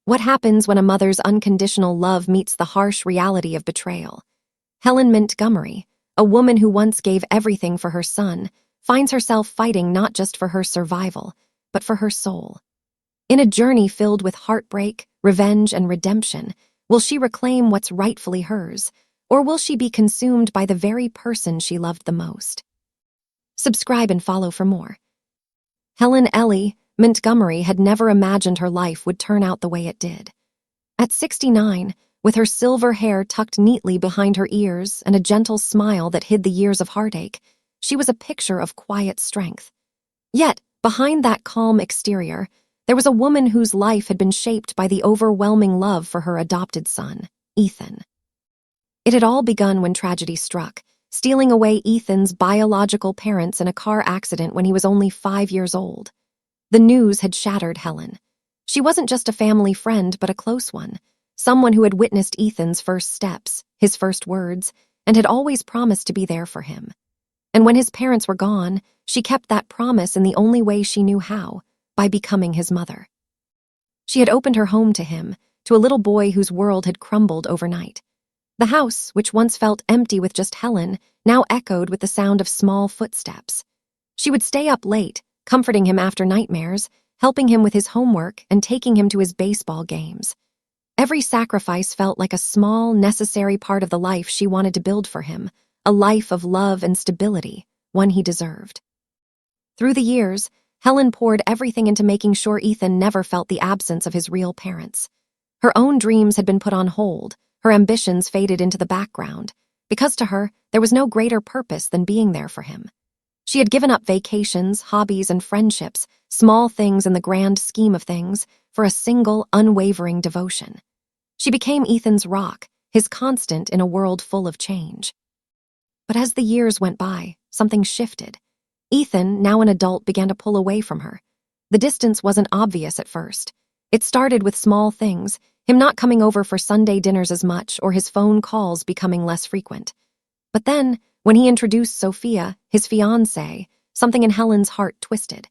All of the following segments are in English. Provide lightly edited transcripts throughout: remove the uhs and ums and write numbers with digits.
What happens when a mother's unconditional love meets the harsh reality of betrayal? Helen Montgomery, a woman who once gave everything for her son, finds herself fighting not just for her survival, but for her soul. In a journey filled with heartbreak, revenge, and redemption, will she reclaim what's rightfully hers, or will she be consumed by the very person she loved the most? Subscribe and follow for more. Helen Ellie Montgomery had never imagined her life would turn out the way it did. At 69, with her silver hair tucked neatly behind her ears and a gentle smile that hid the years of heartache, she was a picture of quiet strength. Yet, behind that calm exterior, there was a woman whose life had been shaped by the overwhelming love for her adopted son, Ethan. It had all begun when tragedy struck, stealing away Ethan's biological parents in a car accident when he was only 5 years old. The news had shattered Helen. She wasn't just a family friend, but a close one, someone who had witnessed Ethan's first steps, his first words, and had always promised to be there for him. And when his parents were gone, she kept that promise in the only way she knew how, by becoming his mother. She had opened her home to him, to a little boy whose world had crumbled overnight. The house, which once felt empty with just Helen, now echoed with the sound of small footsteps. She would stay up late, comforting him after nightmares, helping him with his homework, and taking him to his baseball games. Every sacrifice felt like a small, necessary part of the life she wanted to build for him, a life of love and stability, one he deserved. Through the years, Helen poured everything into making sure Ethan never felt the absence of his real parents. Her own dreams had been put on hold, her ambitions faded into the background, because to her, there was no greater purpose than being there for him. She had given up vacations, hobbies, and friendships, small things in the grand scheme of things, for a single, unwavering devotion. She became Ethan's rock, his constant in a world full of change. But as the years went by, something shifted. Ethan, now an adult, began to pull away from her. The distance wasn't obvious at first. It started with small things, him not coming over for Sunday dinners as much, or his phone calls becoming less frequent. But then, when he introduced Sophia, his fiancée, something in Helen's heart twisted.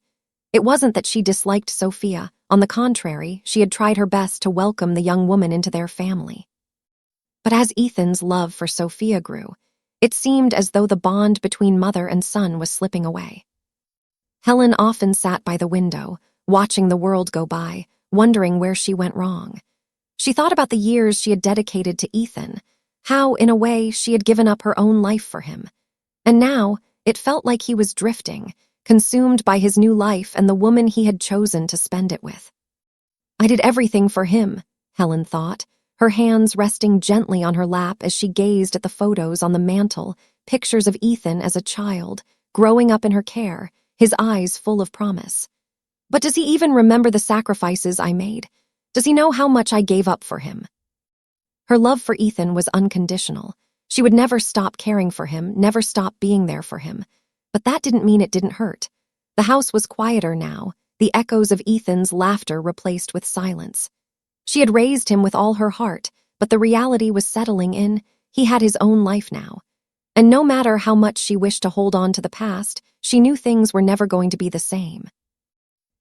It wasn't that she disliked Sophia. On the contrary, she had tried her best to welcome the young woman into their family. But as Ethan's love for Sophia grew, it seemed as though the bond between mother and son was slipping away. Helen often sat by the window, watching the world go by, wondering where she went wrong. She thought about the years she had dedicated to Ethan, how, in a way, she had given up her own life for him. And now, it felt like he was drifting, consumed by his new life and the woman he had chosen to spend it with. I did everything for him, Helen thought, her hands resting gently on her lap as she gazed at the photos on the mantel, pictures of Ethan as a child, growing up in her care, his eyes full of promise. But does he even remember the sacrifices I made? Does he know how much I gave up for him? Her love for Ethan was unconditional. She would never stop caring for him, never stop being there for him. But that didn't mean it didn't hurt. The house was quieter now, the echoes of Ethan's laughter replaced with silence. She had raised him with all her heart, but the reality was settling in. He had his own life now. And no matter how much she wished to hold on to the past, she knew things were never going to be the same.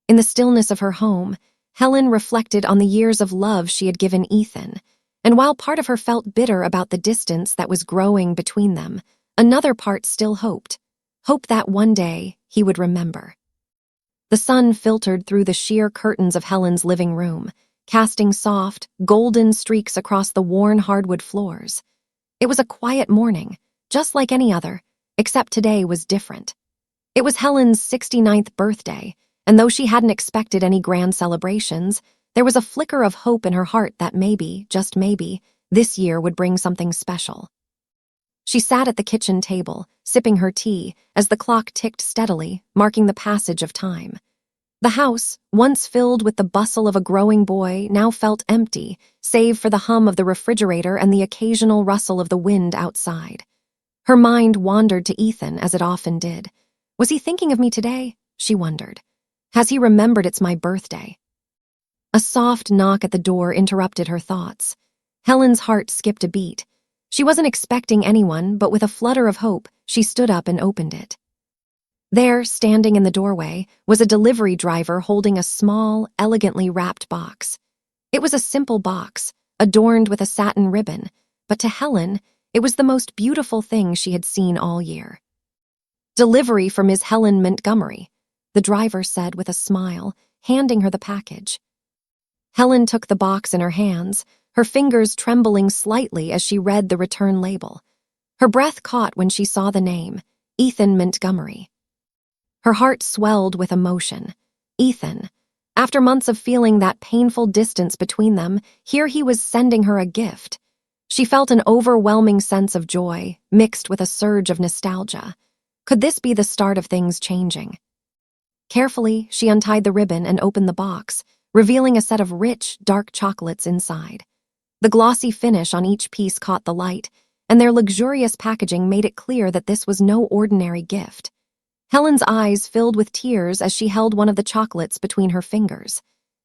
In the stillness of her home, Helen reflected on the years of love she had given Ethan, and while part of her felt bitter about the distance that was growing between them, another part still hoped that one day he would remember. The sun filtered through the sheer curtains of Helen's living room, casting soft, golden streaks across the worn hardwood floors. It was a quiet morning, just like any other, except today was different. It was Helen's 69th birthday, and though she hadn't expected any grand celebrations, there was a flicker of hope in her heart that maybe, just maybe, this year would bring something special. She sat at the kitchen table, sipping her tea, as the clock ticked steadily, marking the passage of time. The house, once filled with the bustle of a growing boy, now felt empty, save for the hum of the refrigerator and the occasional rustle of the wind outside. Her mind wandered to Ethan, as it often did. Was he thinking of me today? She wondered. Has he remembered it's my birthday? A soft knock at the door interrupted her thoughts. Helen's heart skipped a beat. She wasn't expecting anyone, but with a flutter of hope, she stood up and opened it. There, standing in the doorway, was a delivery driver holding a small, elegantly wrapped box. It was a simple box, adorned with a satin ribbon, but to Helen, it was the most beautiful thing she had seen all year. "Delivery for Ms. Helen Montgomery," the driver said with a smile, handing her the package. Helen took the box in her hands, her fingers trembling slightly as she read the return label. Her breath caught when she saw the name, Ethan Montgomery. Her heart swelled with emotion. Ethan. After months of feeling that painful distance between them, here he was sending her a gift. She felt an overwhelming sense of joy, mixed with a surge of nostalgia. Could this be the start of things changing? Carefully, she untied the ribbon and opened the box, revealing a set of rich, dark chocolates inside. The glossy finish on each piece caught the light, and their luxurious packaging made it clear that this was no ordinary gift. Helen's eyes filled with tears as she held one of the chocolates between her fingers.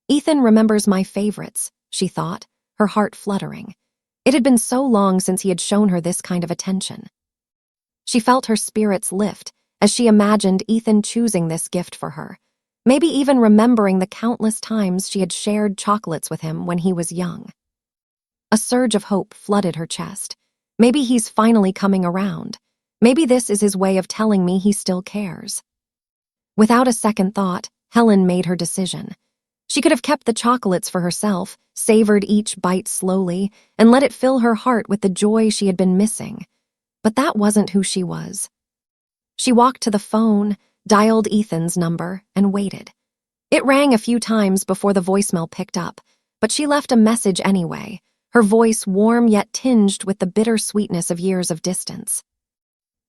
"Ethan remembers my favorites," she thought, her heart fluttering. It had been so long since he had shown her this kind of attention. She felt her spirits lift as she imagined Ethan choosing this gift for her, maybe even remembering the countless times she had shared chocolates with him when he was young. A surge of hope flooded her chest. Maybe he's finally coming around. Maybe this is his way of telling me he still cares. Without a second thought, Helen made her decision. She could have kept the chocolates for herself, savored each bite slowly, and let it fill her heart with the joy she had been missing. But that wasn't who she was. She walked to the phone, dialed Ethan's number, and waited. It rang a few times before the voicemail picked up, but she left a message anyway, her voice warm yet tinged with the bitter sweetness of years of distance.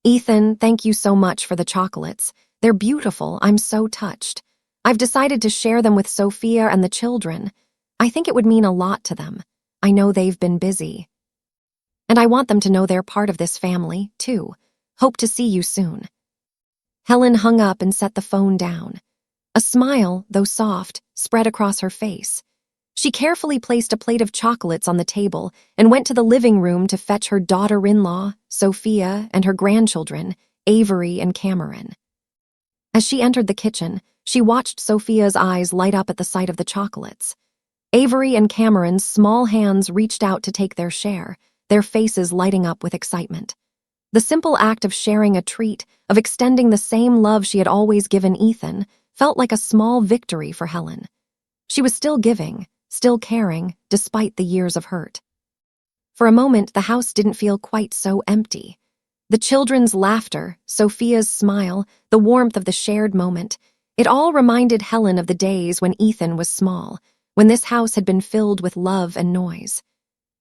"Ethan, thank you so much for the chocolates. They're beautiful, I'm so touched. I've decided to share them with Sophia and the children. I think it would mean a lot to them. I know they've been busy. And I want them to know they're part of this family, too. Hope to see you soon." Helen hung up and set the phone down. A smile, though soft, spread across her face. She carefully placed a plate of chocolates on the table and went to the living room to fetch her daughter-in-law, Sophia, and her grandchildren, Avery and Cameron. As she entered the kitchen, she watched Sophia's eyes light up at the sight of the chocolates. Avery and Cameron's small hands reached out to take their share, their faces lighting up with excitement. The simple act of sharing a treat, of extending the same love she had always given Ethan, felt like a small victory for Helen. She was still giving, still caring, despite the years of hurt. For a moment, the house didn't feel quite so empty. The children's laughter, Sophia's smile, the warmth of the shared moment, it all reminded Helen of the days when Ethan was small, when this house had been filled with love and noise.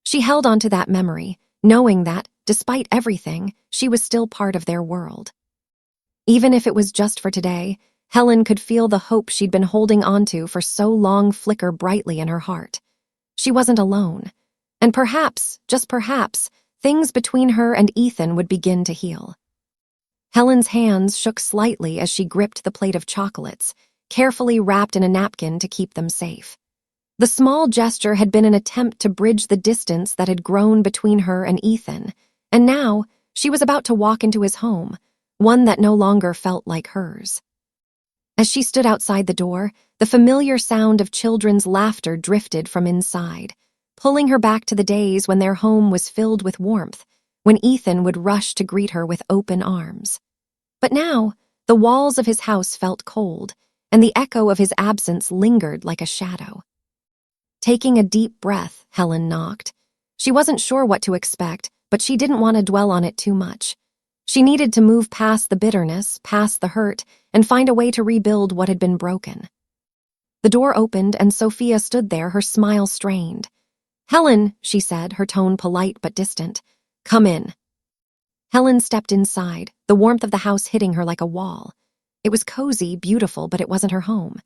She held on to that memory, knowing that, despite everything, she was still part of their world. Even if it was just for today, Helen could feel the hope she'd been holding onto for so long flicker brightly in her heart. She wasn't alone. And perhaps, just perhaps, things between her and Ethan would begin to heal. Helen's hands shook slightly as she gripped the plate of chocolates, carefully wrapped in a napkin to keep them safe. The small gesture had been an attempt to bridge the distance that had grown between her and Ethan, and now she was about to walk into his home, one that no longer felt like hers. As she stood outside the door, the familiar sound of children's laughter drifted from inside, pulling her back to the days when their home was filled with warmth, when Ethan would rush to greet her with open arms. But now, the walls of his house felt cold, and the echo of his absence lingered like a shadow. Taking a deep breath, Helen knocked. She wasn't sure what to expect, but she didn't want to dwell on it too much. She needed to move past the bitterness, past the hurt, and find a way to rebuild what had been broken. The door opened and Sophia stood there, her smile strained. "Helen," she said, her tone polite but distant. "Come in." Helen stepped inside, the warmth of the house hitting her like a wall. It was cozy, beautiful, but it wasn't her home.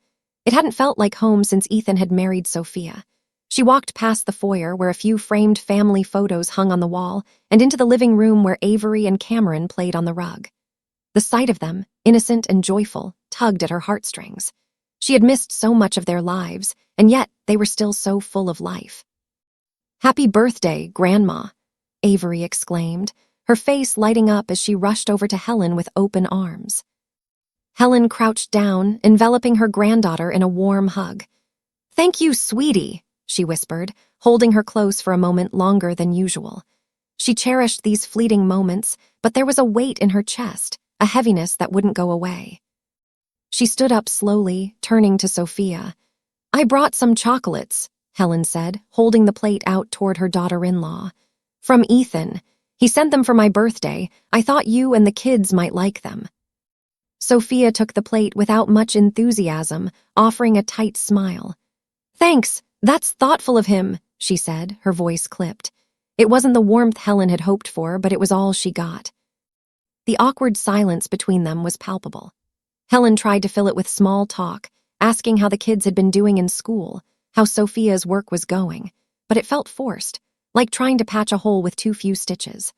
It hadn't felt like home since Ethan had married Sophia. She walked past the foyer where a few framed family photos hung on the wall and into the living room where Avery and Cameron played on the rug. The sight of them, innocent and joyful, tugged at her heartstrings. She had missed so much of their lives, and yet they were still so full of life. "Happy birthday, Grandma," Avery exclaimed, her face lighting up as she rushed over to Helen with open arms. Helen crouched down, enveloping her granddaughter in a warm hug. "Thank you, sweetie," she whispered, holding her close for a moment longer than usual. She cherished these fleeting moments, but there was a weight in her chest, a heaviness that wouldn't go away. She stood up slowly, turning to Sophia. "I brought some chocolates," Helen said, holding the plate out toward her daughter-in-law. "From Ethan. He sent them for my birthday. I thought you and the kids might like them." Sophia took the plate without much enthusiasm, offering a tight smile. "Thanks, that's thoughtful of him," she said, her voice clipped. It wasn't the warmth Helen had hoped for, but it was all she got. The awkward silence between them was palpable. Helen tried to fill it with small talk, asking how the kids had been doing in school, how Sophia's work was going, but it felt forced, like trying to patch a hole with too few stitches.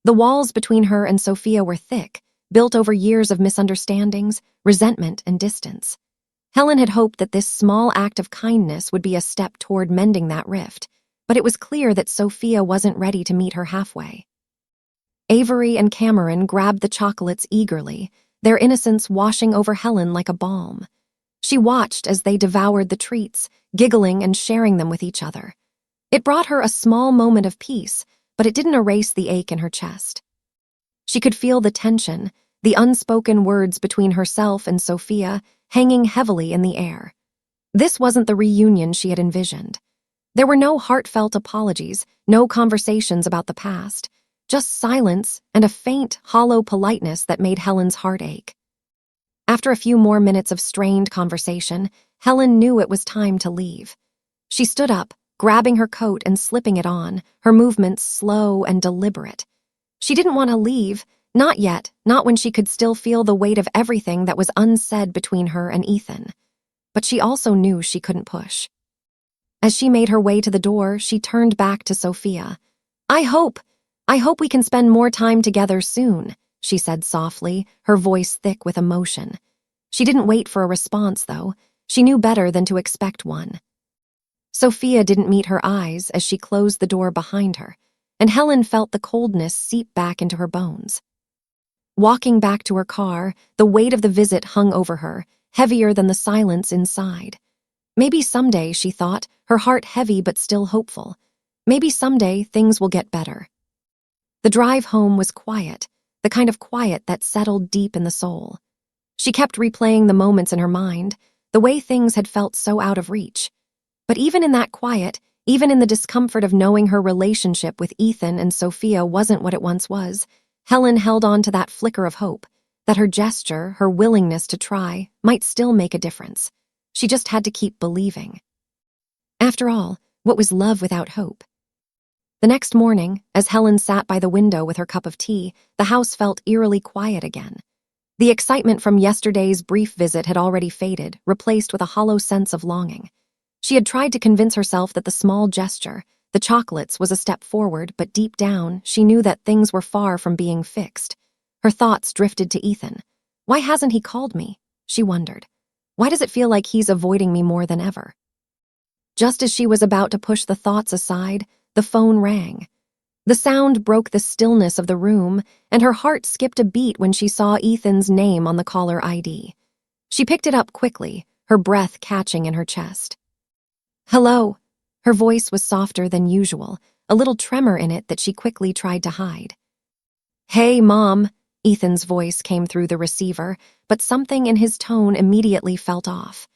The walls between her and Sophia were thick, built over years of misunderstandings, resentment, and distance. Helen had hoped that this small act of kindness would be a step toward mending that rift, but it was clear that Sophia wasn't ready to meet her halfway. Avery and Cameron grabbed the chocolates eagerly, their innocence washing over Helen like a balm. She watched as they devoured the treats, giggling and sharing them with each other. It brought her a small moment of peace, but it didn't erase the ache in her chest. She could feel the tension, the unspoken words between herself and Sophia hanging heavily in the air. This wasn't the reunion she had envisioned. There were no heartfelt apologies, no conversations about the past, just silence and a faint, hollow politeness that made Helen's heart ache. After a few more minutes of strained conversation, Helen knew it was time to leave. She stood up, grabbing her coat and slipping it on, her movements slow and deliberate. She didn't want to leave, not yet, not when she could still feel the weight of everything that was unsaid between her and Ethan. But she also knew she couldn't push. As she made her way to the door, she turned back to Sophia. I hope we can spend more time together soon," she said softly, her voice thick with emotion. She didn't wait for a response, though. She knew better than to expect one. Sophia didn't meet her eyes as she closed the door behind her, and Helen felt the coldness seep back into her bones. Walking back to her car, the weight of the visit hung over her, heavier than the silence inside. Maybe someday, she thought, her heart heavy but still hopeful. Maybe someday things will get better. The drive home was quiet, the kind of quiet that settled deep in the soul. She kept replaying the moments in her mind, the way things had felt so out of reach. But even in that quiet, even in the discomfort of knowing her relationship with Ethan and Sophia wasn't what it once was, Helen held on to that flicker of hope, that her gesture, her willingness to try, might still make a difference. She just had to keep believing. After all, what was love without hope? The next morning, as Helen sat by the window with her cup of tea, the house felt eerily quiet again. The excitement from yesterday's brief visit had already faded, replaced with a hollow sense of longing. She had tried to convince herself that the small gesture, the chocolates, was a step forward, but deep down, she knew that things were far from being fixed. Her thoughts drifted to Ethan. Why hasn't he called me? She wondered. Why does it feel like he's avoiding me more than ever? Just as she was about to push the thoughts aside, the phone rang. The sound broke the stillness of the room, and her heart skipped a beat when she saw Ethan's name on the caller ID. She picked it up quickly, her breath catching in her chest. "Hello." Her voice was softer than usual, a little tremor in it that she quickly tried to hide. "Hey, Mom," Ethan's voice came through the receiver, but something in his tone immediately felt off.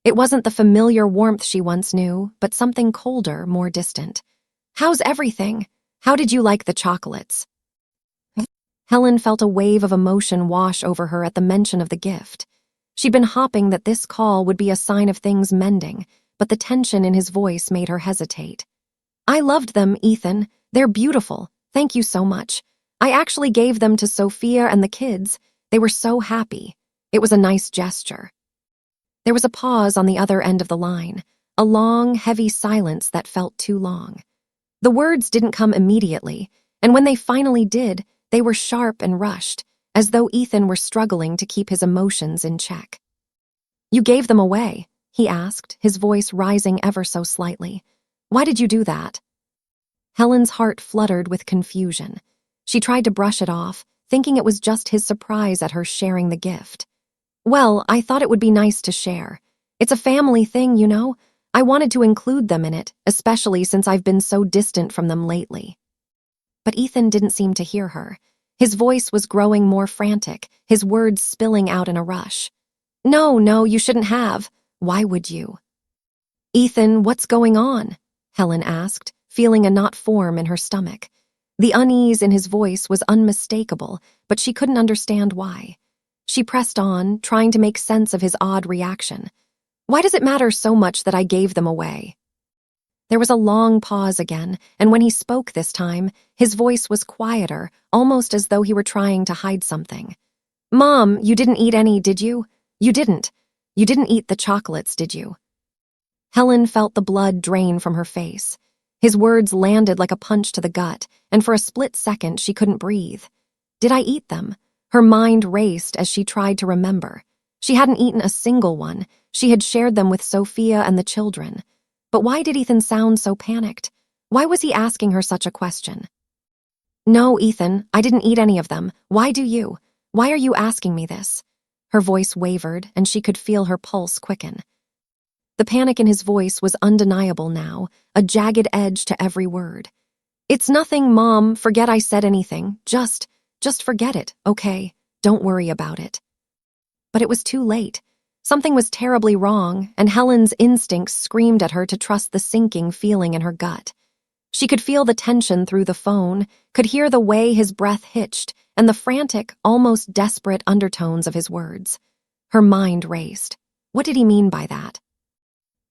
It wasn't the familiar warmth she once knew, but something colder, more distant. "How's everything? How did you like the chocolates?" Helen felt a wave of emotion wash over her at the mention of the gift. She'd been hoping that this call would be a sign of things mending, but the tension in his voice made her hesitate. "I loved them, Ethan. They're beautiful. Thank you so much. I actually gave them to Sophia and the kids. They were so happy. It was a nice gesture." There was a pause on the other end of the line, a long, heavy silence that felt too long. The words didn't come immediately, and when they finally did, they were sharp and rushed, as though Ethan were struggling to keep his emotions in check. "You gave them away?" he asked, his voice rising ever so slightly. "Why did you do that?" Helen's heart fluttered with confusion. She tried to brush it off, thinking it was just his surprise at her sharing the gift. "Well, I thought it would be nice to share. It's a family thing, you know. I wanted to include them in it, especially since I've been so distant from them lately. But Ethan didn't seem to hear her. His voice was growing more frantic, his words spilling out in a rush. No, you shouldn't have. Why would you? Ethan, what's going on? Helen asked, feeling a knot form in her stomach. The unease in his voice was unmistakable, but she couldn't understand why. She pressed on, trying to make sense of his odd reaction. Why does it matter so much that I gave them away? There was a long pause again, and when he spoke this time, his voice was quieter, almost as though he were trying to hide something. Mom, you didn't eat any, did you? You didn't. You didn't eat the chocolates, did you? Helen felt the blood drain from her face. His words landed like a punch to the gut, and for a split second she couldn't breathe. Did I eat them? Her mind raced as she tried to remember. She hadn't eaten a single one. She had shared them with Sophia and the children. But why did Ethan sound so panicked? Why was he asking her such a question? No, Ethan, I didn't eat any of them. Why do you? Why are you asking me this? Her voice wavered, and she could feel her pulse quicken. The panic in his voice was undeniable now, a jagged edge to every word. It's nothing, Mom. Forget I said anything. Just forget it, okay? Don't worry about it. But it was too late. Something was terribly wrong, and Helen's instincts screamed at her to trust the sinking feeling in her gut. She could feel the tension through the phone, could hear the way his breath hitched, and the frantic, almost desperate undertones of his words. Her mind raced. What did he mean by that?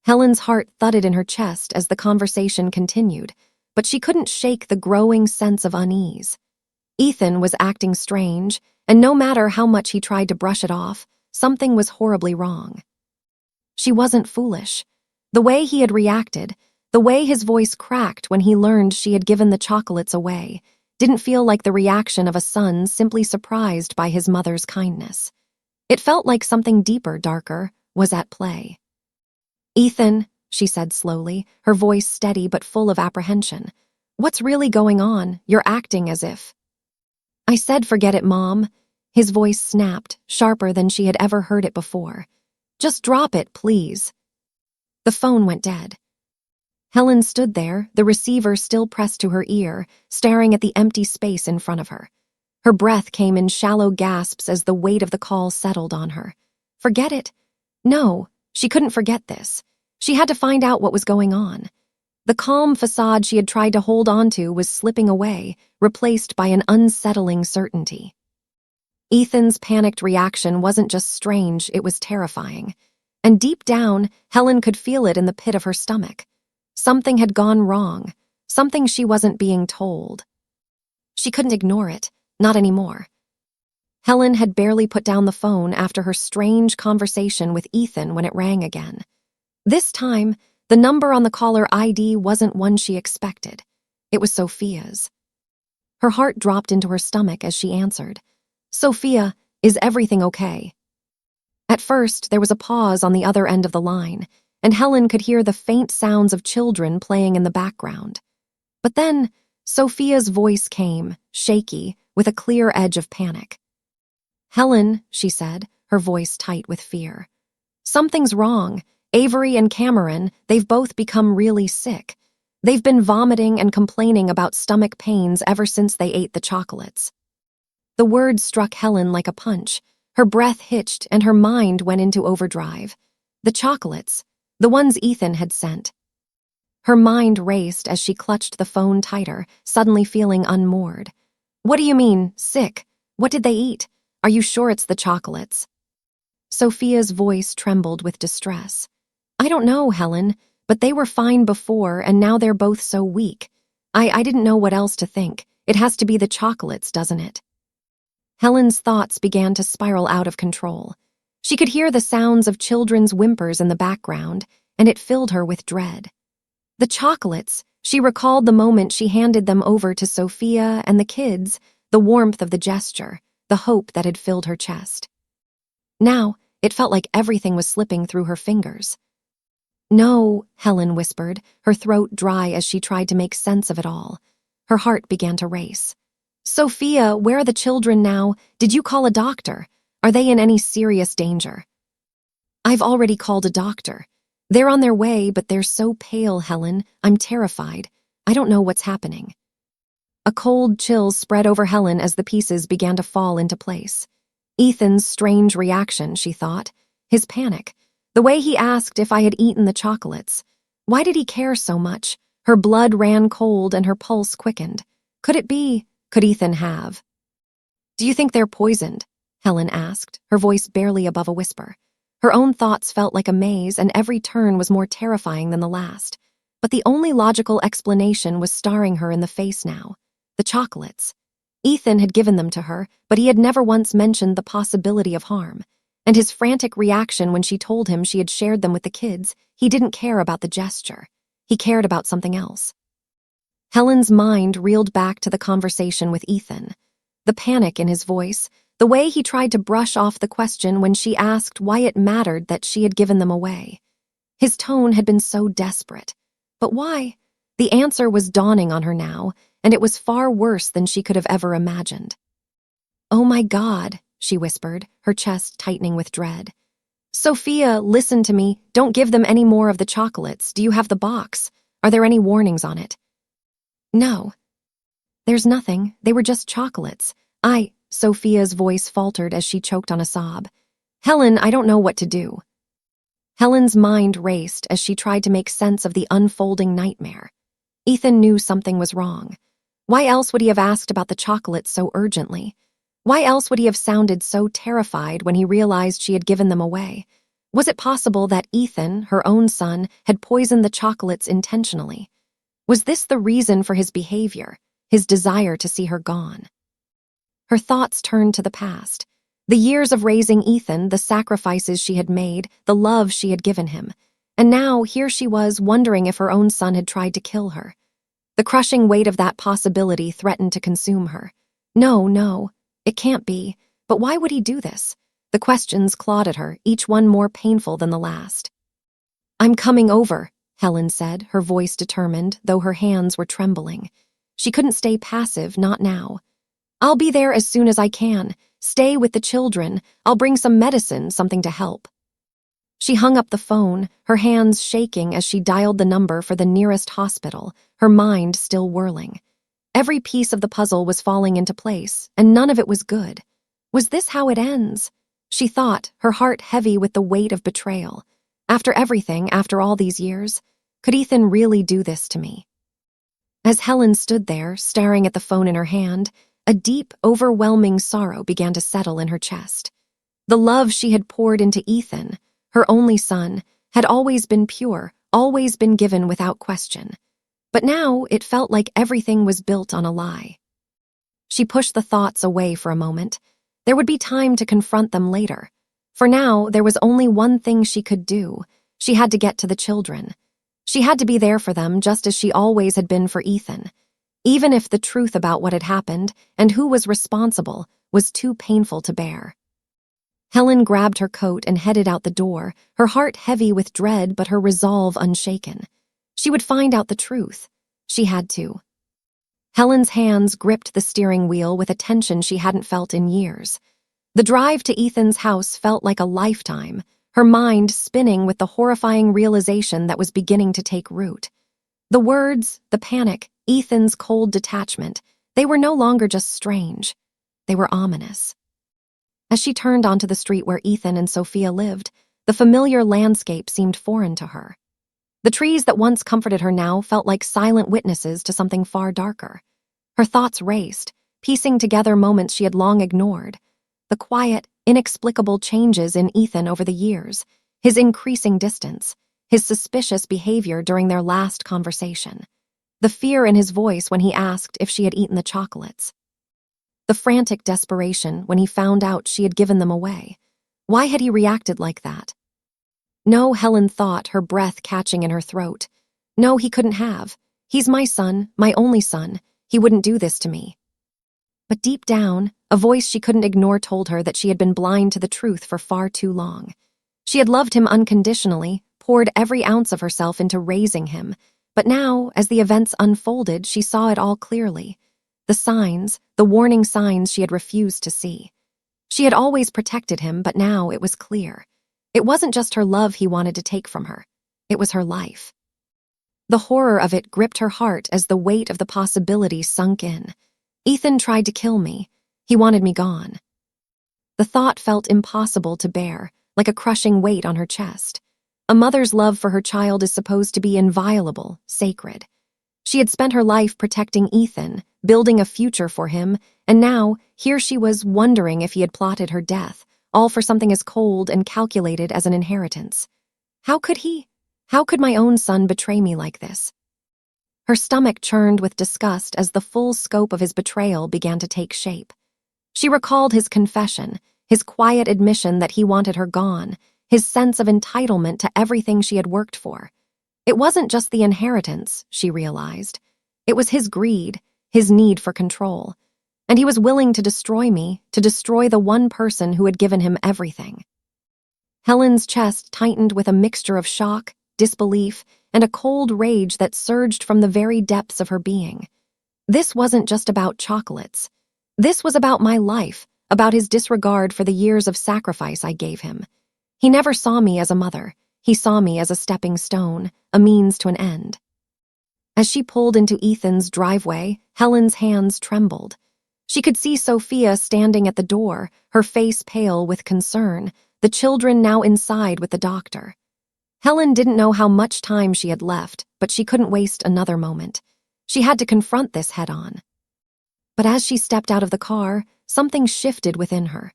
Helen's heart thudded in her chest as the conversation continued, but she couldn't shake the growing sense of unease. Ethan was acting strange, and no matter how much he tried to brush it off, something was horribly wrong. She wasn't foolish. The way he had reacted, the way his voice cracked when he learned she had given the chocolates away, didn't feel like the reaction of a son simply surprised by his mother's kindness. It felt like something deeper, darker, was at play. Ethan, she said slowly, her voice steady but full of apprehension. What's really going on? You're acting as if… I said forget it, Mom. His voice snapped, sharper than she had ever heard it before. Just drop it, please. The phone went dead. Helen stood there, the receiver still pressed to her ear, staring at the empty space in front of her. Her breath came in shallow gasps as the weight of the call settled on her. Forget it? No, she couldn't forget this. She had to find out what was going on. The calm facade she had tried to hold onto was slipping away, replaced by an unsettling certainty. Ethan's panicked reaction wasn't just strange, it was terrifying. And deep down, Helen could feel it in the pit of her stomach. Something had gone wrong, something she wasn't being told. She couldn't ignore it, not anymore. Helen had barely put down the phone after her strange conversation with Ethan when it rang again. This time, the number on the caller ID wasn't one she expected. It was Sophia's. Her heart dropped into her stomach as she answered. Sophia, is everything okay? At first, there was a pause on the other end of the line, and Helen could hear the faint sounds of children playing in the background. But then, Sophia's voice came, shaky, with a clear edge of panic. Helen, she said, her voice tight with fear. Something's wrong. Avery and Cameron, they've both become really sick. They've been vomiting and complaining about stomach pains ever since they ate the chocolates. The word struck Helen like a punch. Her breath hitched and her mind went into overdrive. The chocolates, the ones Ethan had sent. Her mind raced as she clutched the phone tighter, suddenly feeling unmoored. What do you mean, sick? What did they eat? Are you sure it's the chocolates? Sophia's voice trembled with distress. I don't know, Helen, but they were fine before and now they're both so weak. I didn't know what else to think. It has to be the chocolates, doesn't it? Helen's thoughts began to spiral out of control. She could hear the sounds of children's whimpers in the background, and it filled her with dread. The chocolates, she recalled the moment she handed them over to Sophia and the kids, the warmth of the gesture, the hope that had filled her chest. Now, it felt like everything was slipping through her fingers. No, Helen whispered, her throat dry as she tried to make sense of it all. Her heart began to race. Sophia, where are the children now? Did you call a doctor? Are they in any serious danger? I've already called a doctor. They're on their way, but they're so pale, Helen. I'm terrified. I don't know what's happening. A cold chill spread over Helen as the pieces began to fall into place. Ethan's strange reaction, she thought. His panic. The way he asked if I had eaten the chocolates. Why did he care so much? Her blood ran cold and her pulse quickened. Could it be? Could Ethan have? Do you think they're poisoned? Helen asked, her voice barely above a whisper. Her own thoughts felt like a maze, and every turn was more terrifying than the last. But the only logical explanation was staring her in the face now. The chocolates. Ethan had given them to her, but he had never once mentioned the possibility of harm. And his frantic reaction when she told him she had shared them with the kids, he didn't care about the gesture. He cared about something else. Helen's mind reeled back to the conversation with Ethan. The panic in his voice, the way he tried to brush off the question when she asked why it mattered that she had given them away. His tone had been so desperate. But why? The answer was dawning on her now, and it was far worse than she could have ever imagined. "Oh my God," she whispered, her chest tightening with dread. "Sophia, listen to me. Don't give them any more of the chocolates. Do you have the box? Are there any warnings on it?" "No. There's nothing. They were just chocolates. Sophia's voice faltered as she choked on a sob. "Helen, I don't know what to do." Helen's mind raced as she tried to make sense of the unfolding nightmare. Ethan knew something was wrong. Why else would he have asked about the chocolates so urgently? Why else would he have sounded so terrified when he realized she had given them away? Was it possible that Ethan, her own son, had poisoned the chocolates intentionally? Was this the reason for his behavior, his desire to see her gone? Her thoughts turned to the past. The years of raising Ethan, the sacrifices she had made, the love she had given him. And now here she was wondering if her own son had tried to kill her. The crushing weight of that possibility threatened to consume her. No, it can't be. But why would he do this? The questions clawed at her, each one more painful than the last. "I'm coming over," Helen said, her voice determined, though her hands were trembling. She couldn't stay passive, not now. "I'll be there as soon as I can. Stay with the children. I'll bring some medicine, something to help." She hung up the phone, her hands shaking as she dialed the number for the nearest hospital, her mind still whirling. Every piece of the puzzle was falling into place, and none of it was good. Was this how it ends? She thought, her heart heavy with the weight of betrayal. After everything, after all these years, could Ethan really do this to me? As Helen stood there, staring at the phone in her hand, a deep, overwhelming sorrow began to settle in her chest. The love she had poured into Ethan, her only son, had always been pure, always been given without question. But now it felt like everything was built on a lie. She pushed the thoughts away for a moment. There would be time to confront them later. For now, there was only one thing she could do. She had to get to the children. She had to be there for them just as she always had been for Ethan. Even if the truth about what had happened and who was responsible was too painful to bear. Helen grabbed her coat and headed out the door, her heart heavy with dread but her resolve unshaken. She would find out the truth. She had to. Helen's hands gripped the steering wheel with a tension she hadn't felt in years. The drive to Ethan's house felt like a lifetime, her mind spinning with the horrifying realization that was beginning to take root. The words, the panic, Ethan's cold detachment, they were no longer just strange. They were ominous. As she turned onto the street where Ethan and Sophia lived, the familiar landscape seemed foreign to her. The trees that once comforted her now felt like silent witnesses to something far darker. Her thoughts raced, piecing together moments she had long ignored. The quiet, inexplicable changes in Ethan over the years, his increasing distance, his suspicious behavior during their last conversation. The fear in his voice when he asked if she had eaten the chocolates. The frantic desperation when he found out she had given them away. Why had he reacted like that? No, Helen thought, her breath catching in her throat. No, he couldn't have. He's my son, my only son. He wouldn't do this to me. But deep down, a voice she couldn't ignore told her that she had been blind to the truth for far too long. She had loved him unconditionally, poured every ounce of herself into raising him. But now, as the events unfolded, she saw it all clearly. The signs, the warning signs she had refused to see. She had always protected him, but now it was clear. It wasn't just her love he wanted to take from her. It was her life. The horror of it gripped her heart as the weight of the possibility sunk in. Ethan tried to kill me. He wanted me gone. The thought felt impossible to bear, like a crushing weight on her chest. A mother's love for her child is supposed to be inviolable, sacred. She had spent her life protecting Ethan, building a future for him, and now, here she was wondering if he had plotted her death, all for something as cold and calculated as an inheritance. How could he? How could my own son betray me like this? Her stomach churned with disgust as the full scope of his betrayal began to take shape. She recalled his confession, his quiet admission that he wanted her gone, his sense of entitlement to everything she had worked for. It wasn't just the inheritance, she realized. It was his greed, his need for control. And he was willing to destroy me, to destroy the one person who had given him everything. Helen's chest tightened with a mixture of shock, disbelief, and a cold rage that surged from the very depths of her being. This wasn't just about chocolates. This was about my life, about his disregard for the years of sacrifice I gave him. He never saw me as a mother. He saw me as a stepping stone, a means to an end. As she pulled into Ethan's driveway, Helen's hands trembled. She could see Sophia standing at the door, her face pale with concern, the children now inside with the doctor. Helen didn't know how much time she had left, but she couldn't waste another moment. She had to confront this head-on. But as she stepped out of the car, something shifted within her.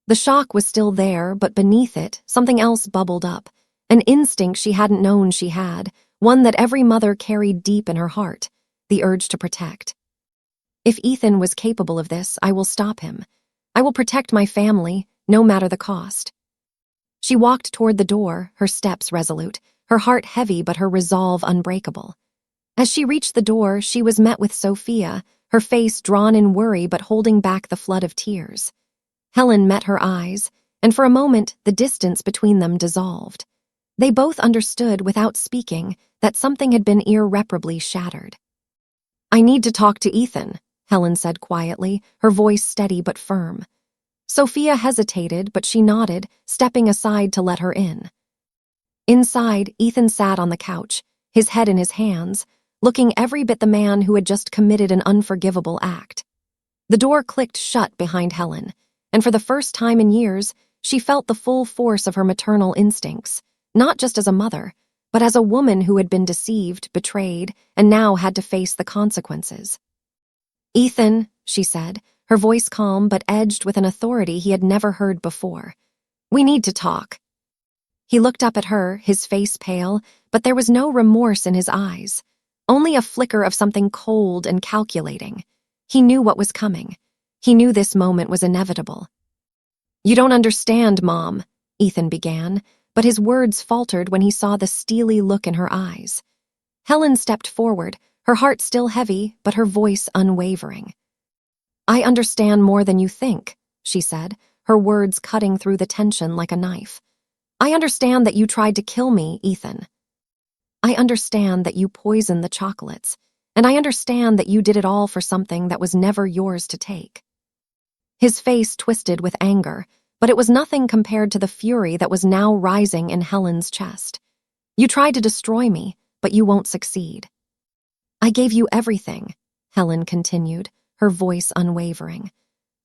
The shock was still there, but beneath it, something else bubbled up, an instinct she hadn't known she had, one that every mother carried deep in her heart, the urge to protect. If Ethan was capable of this, I will stop him. I will protect my family, no matter the cost. She walked toward the door, her steps resolute, her heart heavy but her resolve unbreakable. As she reached the door, she was met with Sophia, her face drawn in worry but holding back the flood of tears. Helen met her eyes, and for a moment the distance between them dissolved. They both understood without speaking that something had been irreparably shattered. "I need to talk to Ethan," Helen said quietly, her voice steady but firm. Sophia hesitated, but she nodded, stepping aside to let her in. Inside, Ethan sat on the couch, his head in his hands, looking every bit the man who had just committed an unforgivable act. The door clicked shut behind Helen, and for the first time in years, she felt the full force of her maternal instincts, not just as a mother, but as a woman who had been deceived, betrayed, and now had to face the consequences. "Ethan," she said, her voice calm but edged with an authority he had never heard before. "We need to talk." He looked up at her, his face pale, but there was no remorse in his eyes, only a flicker of something cold and calculating. He knew what was coming. He knew this moment was inevitable. "You don't understand, Mom," Ethan began, but his words faltered when he saw the steely look in her eyes. Helen stepped forward, her heart still heavy, but her voice unwavering. "I understand more than you think," she said, her words cutting through the tension like a knife. "I understand that you tried to kill me, Ethan. I understand that you poisoned the chocolates, and I understand that you did it all for something that was never yours to take." His face twisted with anger, but it was nothing compared to the fury that was now rising in Helen's chest. "You tried to destroy me, but you won't succeed." "I gave you everything," Helen continued, her voice unwavering.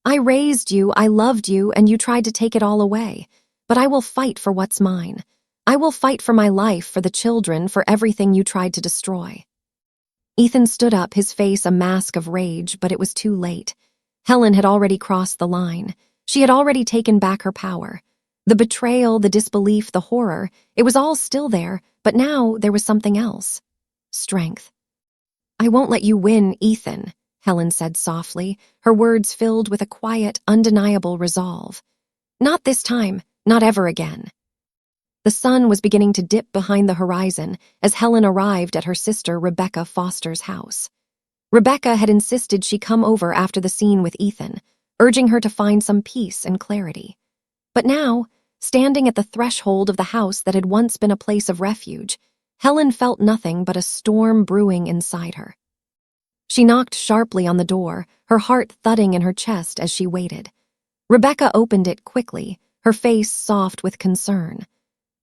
"I raised you, I loved you, and you tried to take it all away. But I will fight for what's mine. I will fight for my life, for the children, for everything you tried to destroy." Ethan stood up, his face a mask of rage, but it was too late. Helen had already crossed the line. She had already taken back her power. The betrayal, the disbelief, the horror, it was all still there, but now there was something else. Strength. "I won't let you win, Ethan," Helen said softly, her words filled with a quiet, undeniable resolve. "Not this time, not ever again." The sun was beginning to dip behind the horizon as Helen arrived at her sister Rebecca Foster's house. Rebecca had insisted she come over after the scene with Ethan, urging her to find some peace and clarity. But now, standing at the threshold of the house that had once been a place of refuge, Helen felt nothing but a storm brewing inside her. She knocked sharply on the door, her heart thudding in her chest as she waited. Rebecca opened it quickly, her face soft with concern.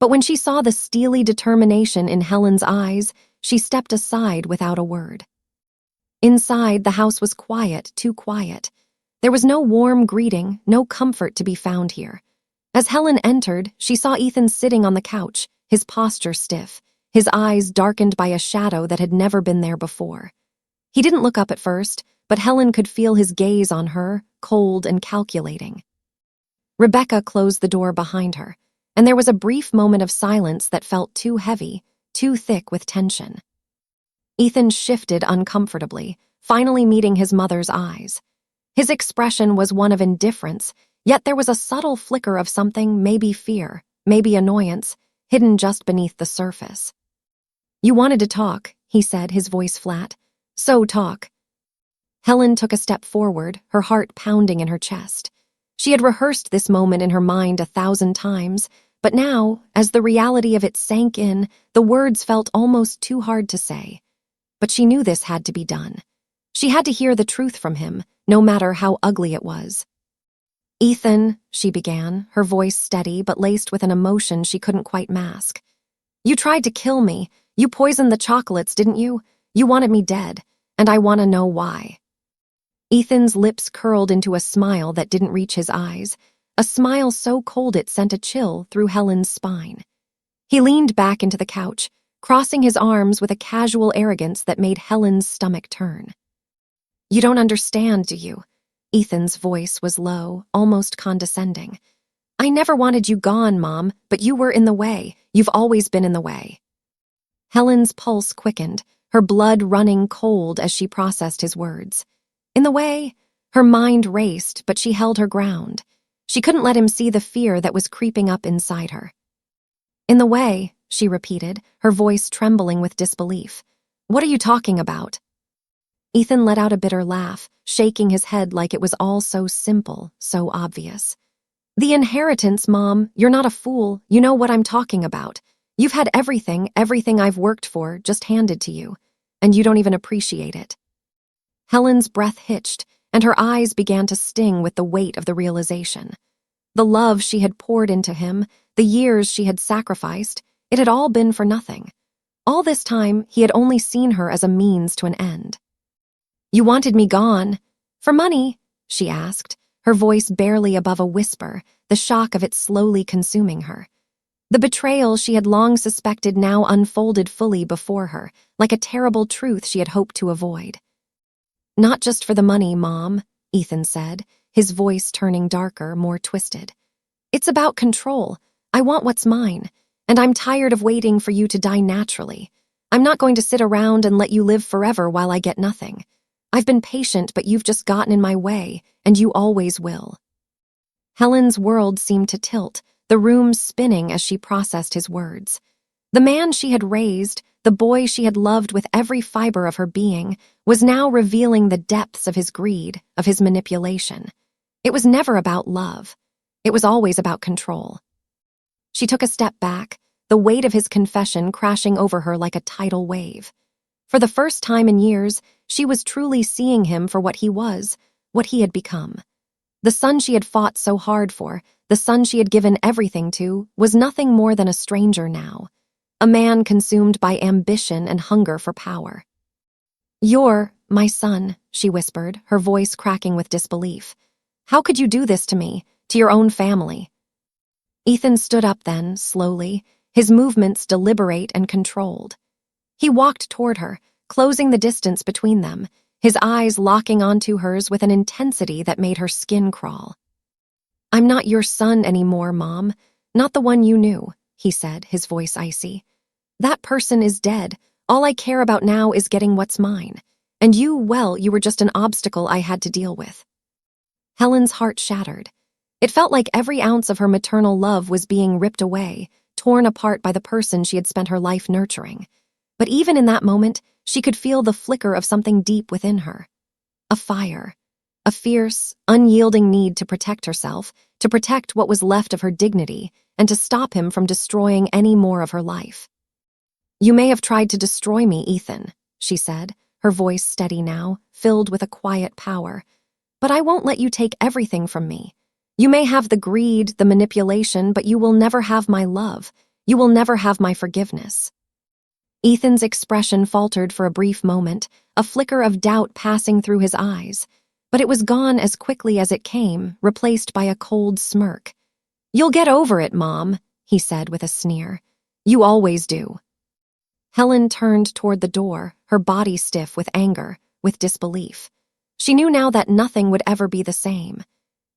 But when she saw the steely determination in Helen's eyes, she stepped aside without a word. Inside, the house was quiet, too quiet. There was no warm greeting, no comfort to be found here. As Helen entered, she saw Ethan sitting on the couch, his posture stiff, his eyes darkened by a shadow that had never been there before. He didn't look up at first, but Helen could feel his gaze on her, cold and calculating. Rebecca closed the door behind her, and there was a brief moment of silence that felt too heavy, too thick with tension. Ethan shifted uncomfortably, finally meeting his mother's eyes. His expression was one of indifference, yet there was a subtle flicker of something, maybe fear, maybe annoyance, hidden just beneath the surface. "You wanted to talk," he said, his voice flat. "So talk." Helen took a step forward, her heart pounding in her chest. She had rehearsed this moment in her mind 1,000 times, but now, as the reality of it sank in, the words felt almost too hard to say. But she knew this had to be done. She had to hear the truth from him, no matter how ugly it was. "Ethan," she began, her voice steady but laced with an emotion she couldn't quite mask. "You tried to kill me. You poisoned the chocolates, didn't you? You wanted me dead, and I want to know why." Ethan's lips curled into a smile that didn't reach his eyes, a smile so cold it sent a chill through Helen's spine. He leaned back into the couch, crossing his arms with a casual arrogance that made Helen's stomach turn. "You don't understand, do you?" Ethan's voice was low, almost condescending. "I never wanted you gone, Mom, but you were in the way. You've always been in the way." Helen's pulse quickened, her blood running cold as she processed his words. In the way? Her mind raced, but she held her ground. She couldn't let him see the fear that was creeping up inside her. "In the way," she repeated, her voice trembling with disbelief. "What are you talking about?" Ethan let out a bitter laugh, shaking his head like it was all so simple, so obvious. "The inheritance, Mom. You're not a fool. You know what I'm talking about. You've had everything I've worked for, just handed to you. And you don't even appreciate it." Helen's breath hitched, and her eyes began to sting with the weight of the realization. The love she had poured into him, the years she had sacrificed, it had all been for nothing. All this time, he had only seen her as a means to an end. "You wanted me gone. For money?" she asked, her voice barely above a whisper, the shock of it slowly consuming her. The betrayal she had long suspected now unfolded fully before her, like a terrible truth she had hoped to avoid. "Not just for the money, Mom," Ethan said, his voice turning darker, more twisted. "It's about control. I want what's mine, and I'm tired of waiting for you to die naturally. I'm not going to sit around and let you live forever while I get nothing. I've been patient, but you've just gotten in my way, and you always will." Helen's world seemed to tilt, the room spinning as she processed his words. The man she had raised, the boy she had loved with every fiber of her being, was now revealing the depths of his greed, of his manipulation. It was never about love. It was always about control. She took a step back, the weight of his confession crashing over her like a tidal wave. For the first time in years, she was truly seeing him for what he was, what he had become. The son she had fought so hard for, the son she had given everything to, was nothing more than a stranger now. A man consumed by ambition and hunger for power. "You're my son," she whispered, her voice cracking with disbelief. "How could you do this to me, to your own family?" Ethan stood up then, slowly, his movements deliberate and controlled. He walked toward her, closing the distance between them, his eyes locking onto hers with an intensity that made her skin crawl. "I'm not your son anymore, Mom. Not the one you knew," he said, his voice icy. "That person is dead. All I care about now is getting what's mine. And you, well, you were just an obstacle I had to deal with." Helen's heart shattered. It felt like every ounce of her maternal love was being ripped away, torn apart by the person she had spent her life nurturing. But even in that moment, she could feel the flicker of something deep within her. A fire. A fierce, unyielding need to protect herself, to protect what was left of her dignity, and to stop him from destroying any more of her life. "You may have tried to destroy me, Ethan," she said, her voice steady now, filled with a quiet power. "But I won't let you take everything from me. You may have the greed, the manipulation, but you will never have my love. You will never have my forgiveness." Ethan's expression faltered for a brief moment, a flicker of doubt passing through his eyes, but it was gone as quickly as it came, replaced by a cold smirk. "You'll get over it, Mom," he said with a sneer. "You always do." Helen turned toward the door, her body stiff with anger, with disbelief. She knew now that nothing would ever be the same.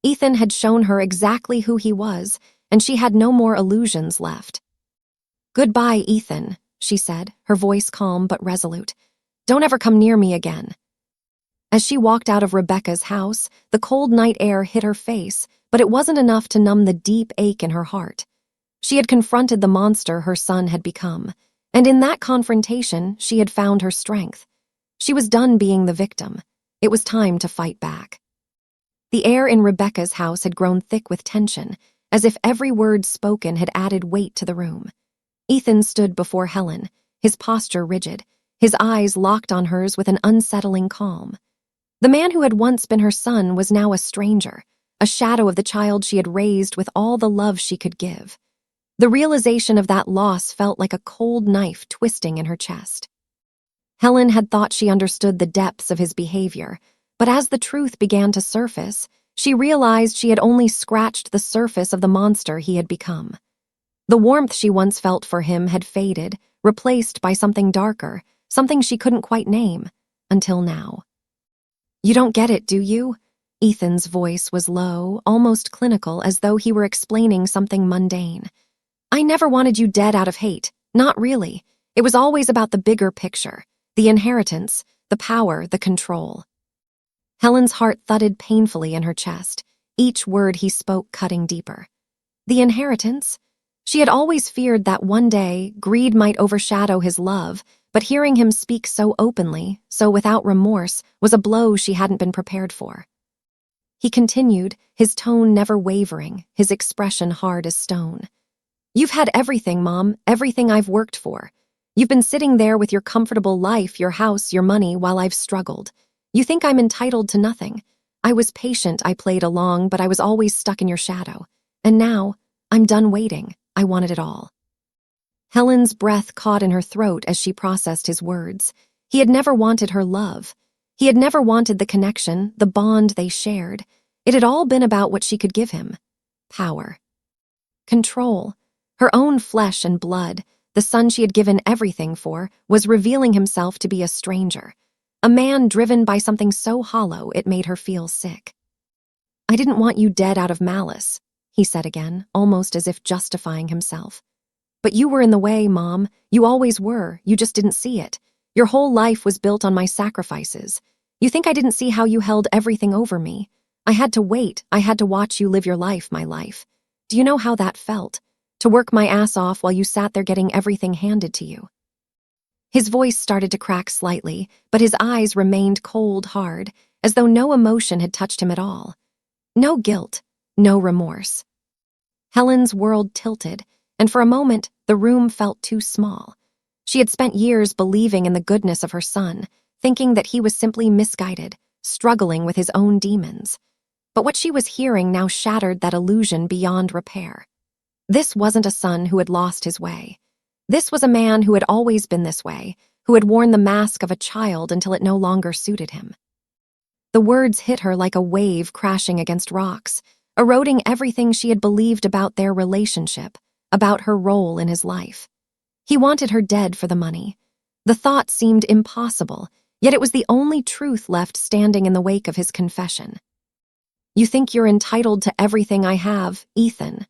Ethan had shown her exactly who he was, and she had no more illusions left. "Goodbye, Ethan," she said, her voice calm but resolute. "Don't ever come near me again." As she walked out of Rebecca's house, the cold night air hit her face, but it wasn't enough to numb the deep ache in her heart. She had confronted the monster her son had become, and in that confrontation, she had found her strength. She was done being the victim. It was time to fight back. The air in Rebecca's house had grown thick with tension, as if every word spoken had added weight to the room. Ethan stood before Helen, his posture rigid, his eyes locked on hers with an unsettling calm. The man who had once been her son was now a stranger, a shadow of the child she had raised with all the love she could give. The realization of that loss felt like a cold knife twisting in her chest. Helen had thought she understood the depths of his behavior, but as the truth began to surface, she realized she had only scratched the surface of the monster he had become. The warmth she once felt for him had faded, replaced by something darker, something she couldn't quite name, until now. "You don't get it, do you?" Ethan's voice was low, almost clinical, as though he were explaining something mundane. "I never wanted you dead out of hate, not really. It was always about the bigger picture, the inheritance, the power, the control." Helen's heart thudded painfully in her chest, each word he spoke cutting deeper. The inheritance? She had always feared that one day greed might overshadow his love, but hearing him speak so openly, so without remorse, was a blow she hadn't been prepared for. He continued, his tone never wavering, his expression hard as stone. "You've had everything, Mom, everything I've worked for. You've been sitting there with your comfortable life, your house, your money, while I've struggled. You think I'm entitled to nothing. I was patient, I played along, but I was always stuck in your shadow. And now, I'm done waiting. I wanted it all." Helen's breath caught in her throat as she processed his words. He had never wanted her love. He had never wanted the connection, the bond they shared. It had all been about what she could give him. Power. Control. Her own flesh and blood, the son she had given everything for, was revealing himself to be a stranger. A man driven by something so hollow it made her feel sick. "I didn't want you dead out of malice," he said again, almost as if justifying himself. "But you were in the way, Mom. You always were. You just didn't see it. Your whole life was built on my sacrifices. You think I didn't see how you held everything over me? I had to wait. I had to watch you live your life, my life. Do you know how that felt? To work my ass off while you sat there getting everything handed to you." His voice started to crack slightly, but his eyes remained cold hard, as though no emotion had touched him at all. No guilt, no remorse. Helen's world tilted, and for a moment, the room felt too small. She had spent years believing in the goodness of her son, thinking that he was simply misguided, struggling with his own demons. But what she was hearing now shattered that illusion beyond repair. This wasn't a son who had lost his way. This was a man who had always been this way, who had worn the mask of a child until it no longer suited him. The words hit her like a wave crashing against rocks, eroding everything she had believed about their relationship, about her role in his life. He wanted her dead for the money. The thought seemed impossible, yet it was the only truth left standing in the wake of his confession. "You think you're entitled to everything I have, Ethan."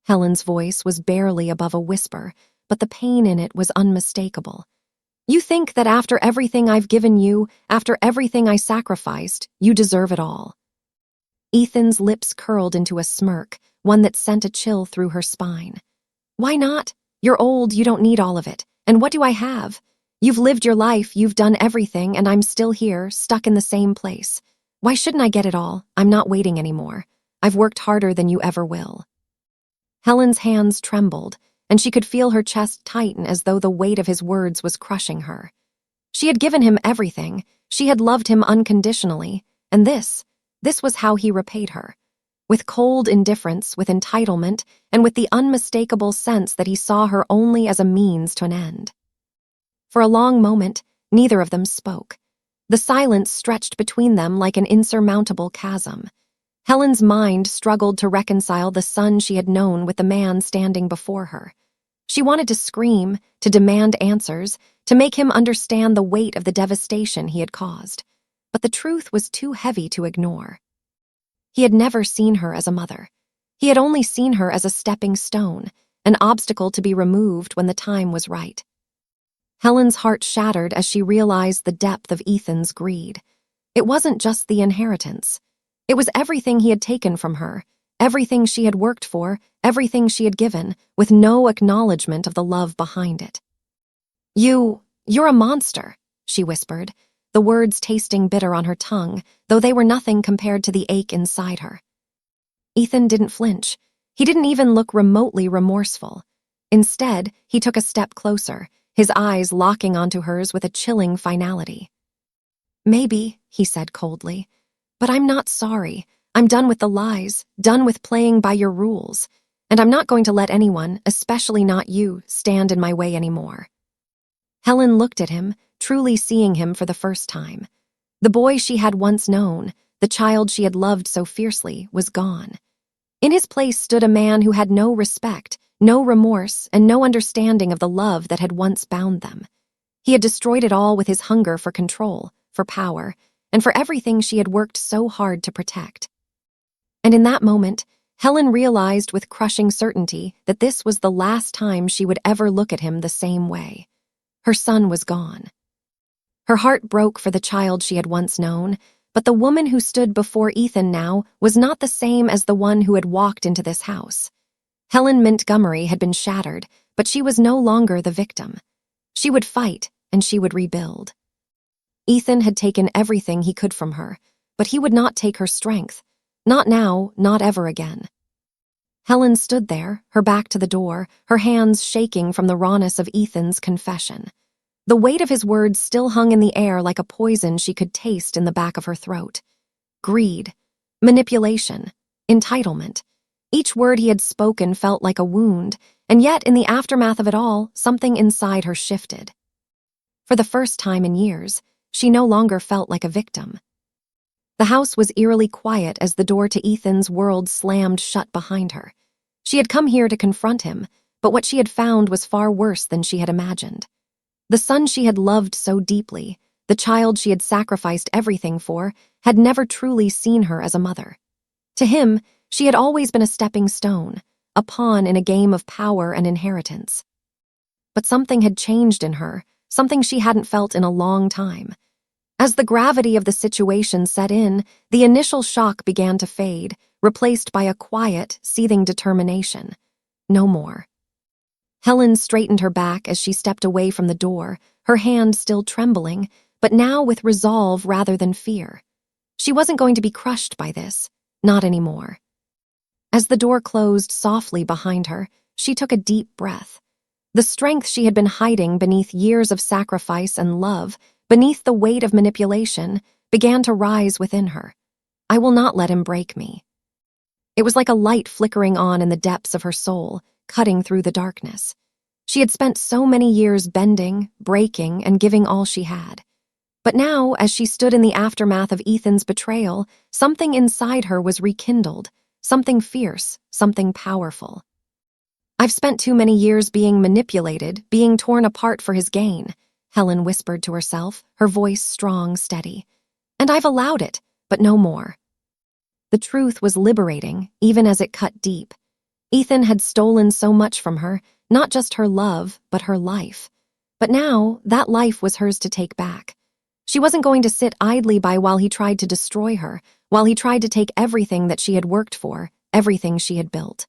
Helen's voice was barely above a whisper, but the pain in it was unmistakable. "You think that after everything I've given you, after everything I sacrificed, you deserve it all." Ethan's lips curled into a smirk, one that sent a chill through her spine. "Why not? You're old, you don't need all of it. And what do I have? You've lived your life, you've done everything, and I'm still here, stuck in the same place. Why shouldn't I get it all? I'm not waiting anymore. I've worked harder than you ever will." Helen's hands trembled, and she could feel her chest tighten as though the weight of his words was crushing her. She had given him everything, she had loved him unconditionally, and this was how he repaid her. with cold indifference, with entitlement, and with the unmistakable sense that he saw her only as a means to an end. For a long moment, neither of them spoke. The silence stretched between them like an insurmountable chasm. Helen's mind struggled to reconcile the son she had known with the man standing before her. She wanted to scream, to demand answers, to make him understand the weight of the devastation he had caused. But the truth was too heavy to ignore. He had never seen her as a mother. He had only seen her as a stepping stone, an obstacle to be removed when the time was right. Helen's heart shattered as she realized the depth of Ethan's greed. It wasn't just the inheritance. It was everything he had taken from her, everything she had worked for, everything she had given, with no acknowledgement of the love behind it. You're a monster, she whispered, the words tasting bitter on her tongue, though they were nothing compared to the ache inside her. Ethan didn't flinch. He didn't even look remotely remorseful. Instead, he took a step closer, his eyes locking onto hers with a chilling finality. "Maybe," he said coldly, "but I'm not sorry. I'm done with the lies, done with playing by your rules, and I'm not going to let anyone, especially not you, stand in my way anymore." Helen looked at him, truly seeing him for the first time. The boy she had once known, the child she had loved so fiercely, was gone. In his place stood a man who had no respect, no remorse, and no understanding of the love that had once bound them. He had destroyed it all with his hunger for control, for power, and for everything she had worked so hard to protect. And in that moment, Helen realized with crushing certainty that this was the last time she would ever look at him the same way. Her son was gone. Her heart broke for the child she had once known, but the woman who stood before Ethan now was not the same as the one who had walked into this house. Helen Montgomery had been shattered, but she was no longer the victim. She would fight, and she would rebuild. Ethan had taken everything he could from her, but he would not take her strength. Not now, not ever again. Helen stood there, her back to the door, her hands shaking from the rawness of Ethan's confession. The weight of his words still hung in the air like a poison she could taste in the back of her throat. Greed, manipulation, entitlement. Each word he had spoken felt like a wound, and yet in the aftermath of it all, something inside her shifted. For the first time in years, she no longer felt like a victim. The house was eerily quiet as the door to Ethan's world slammed shut behind her. She had come here to confront him, but what she had found was far worse than she had imagined. The son she had loved so deeply, the child she had sacrificed everything for, had never truly seen her as a mother. To him, she had always been a stepping stone, a pawn in a game of power and inheritance. But something had changed in her, something she hadn't felt in a long time. As the gravity of the situation set in, the initial shock began to fade, replaced by a quiet, seething determination. No more. Helen straightened her back as she stepped away from the door, her hand still trembling, but now with resolve rather than fear. She wasn't going to be crushed by this, not anymore. As the door closed softly behind her, she took a deep breath. The strength she had been hiding beneath years of sacrifice and love, beneath the weight of manipulation, began to rise within her. I will not let him break me. It was like a light flickering on in the depths of her soul, cutting through the darkness. She had spent so many years bending, breaking, and giving all she had. But now, as she stood in the aftermath of Ethan's betrayal, something inside her was rekindled, something fierce, something powerful. I've spent too many years being manipulated, being torn apart for his gain, Helen whispered to herself, her voice strong, steady. And I've allowed it, but no more. The truth was liberating, even as it cut deep. Ethan had stolen so much from her, not just her love, but her life. But now, that life was hers to take back. She wasn't going to sit idly by while he tried to destroy her, while he tried to take everything that she had worked for, everything she had built.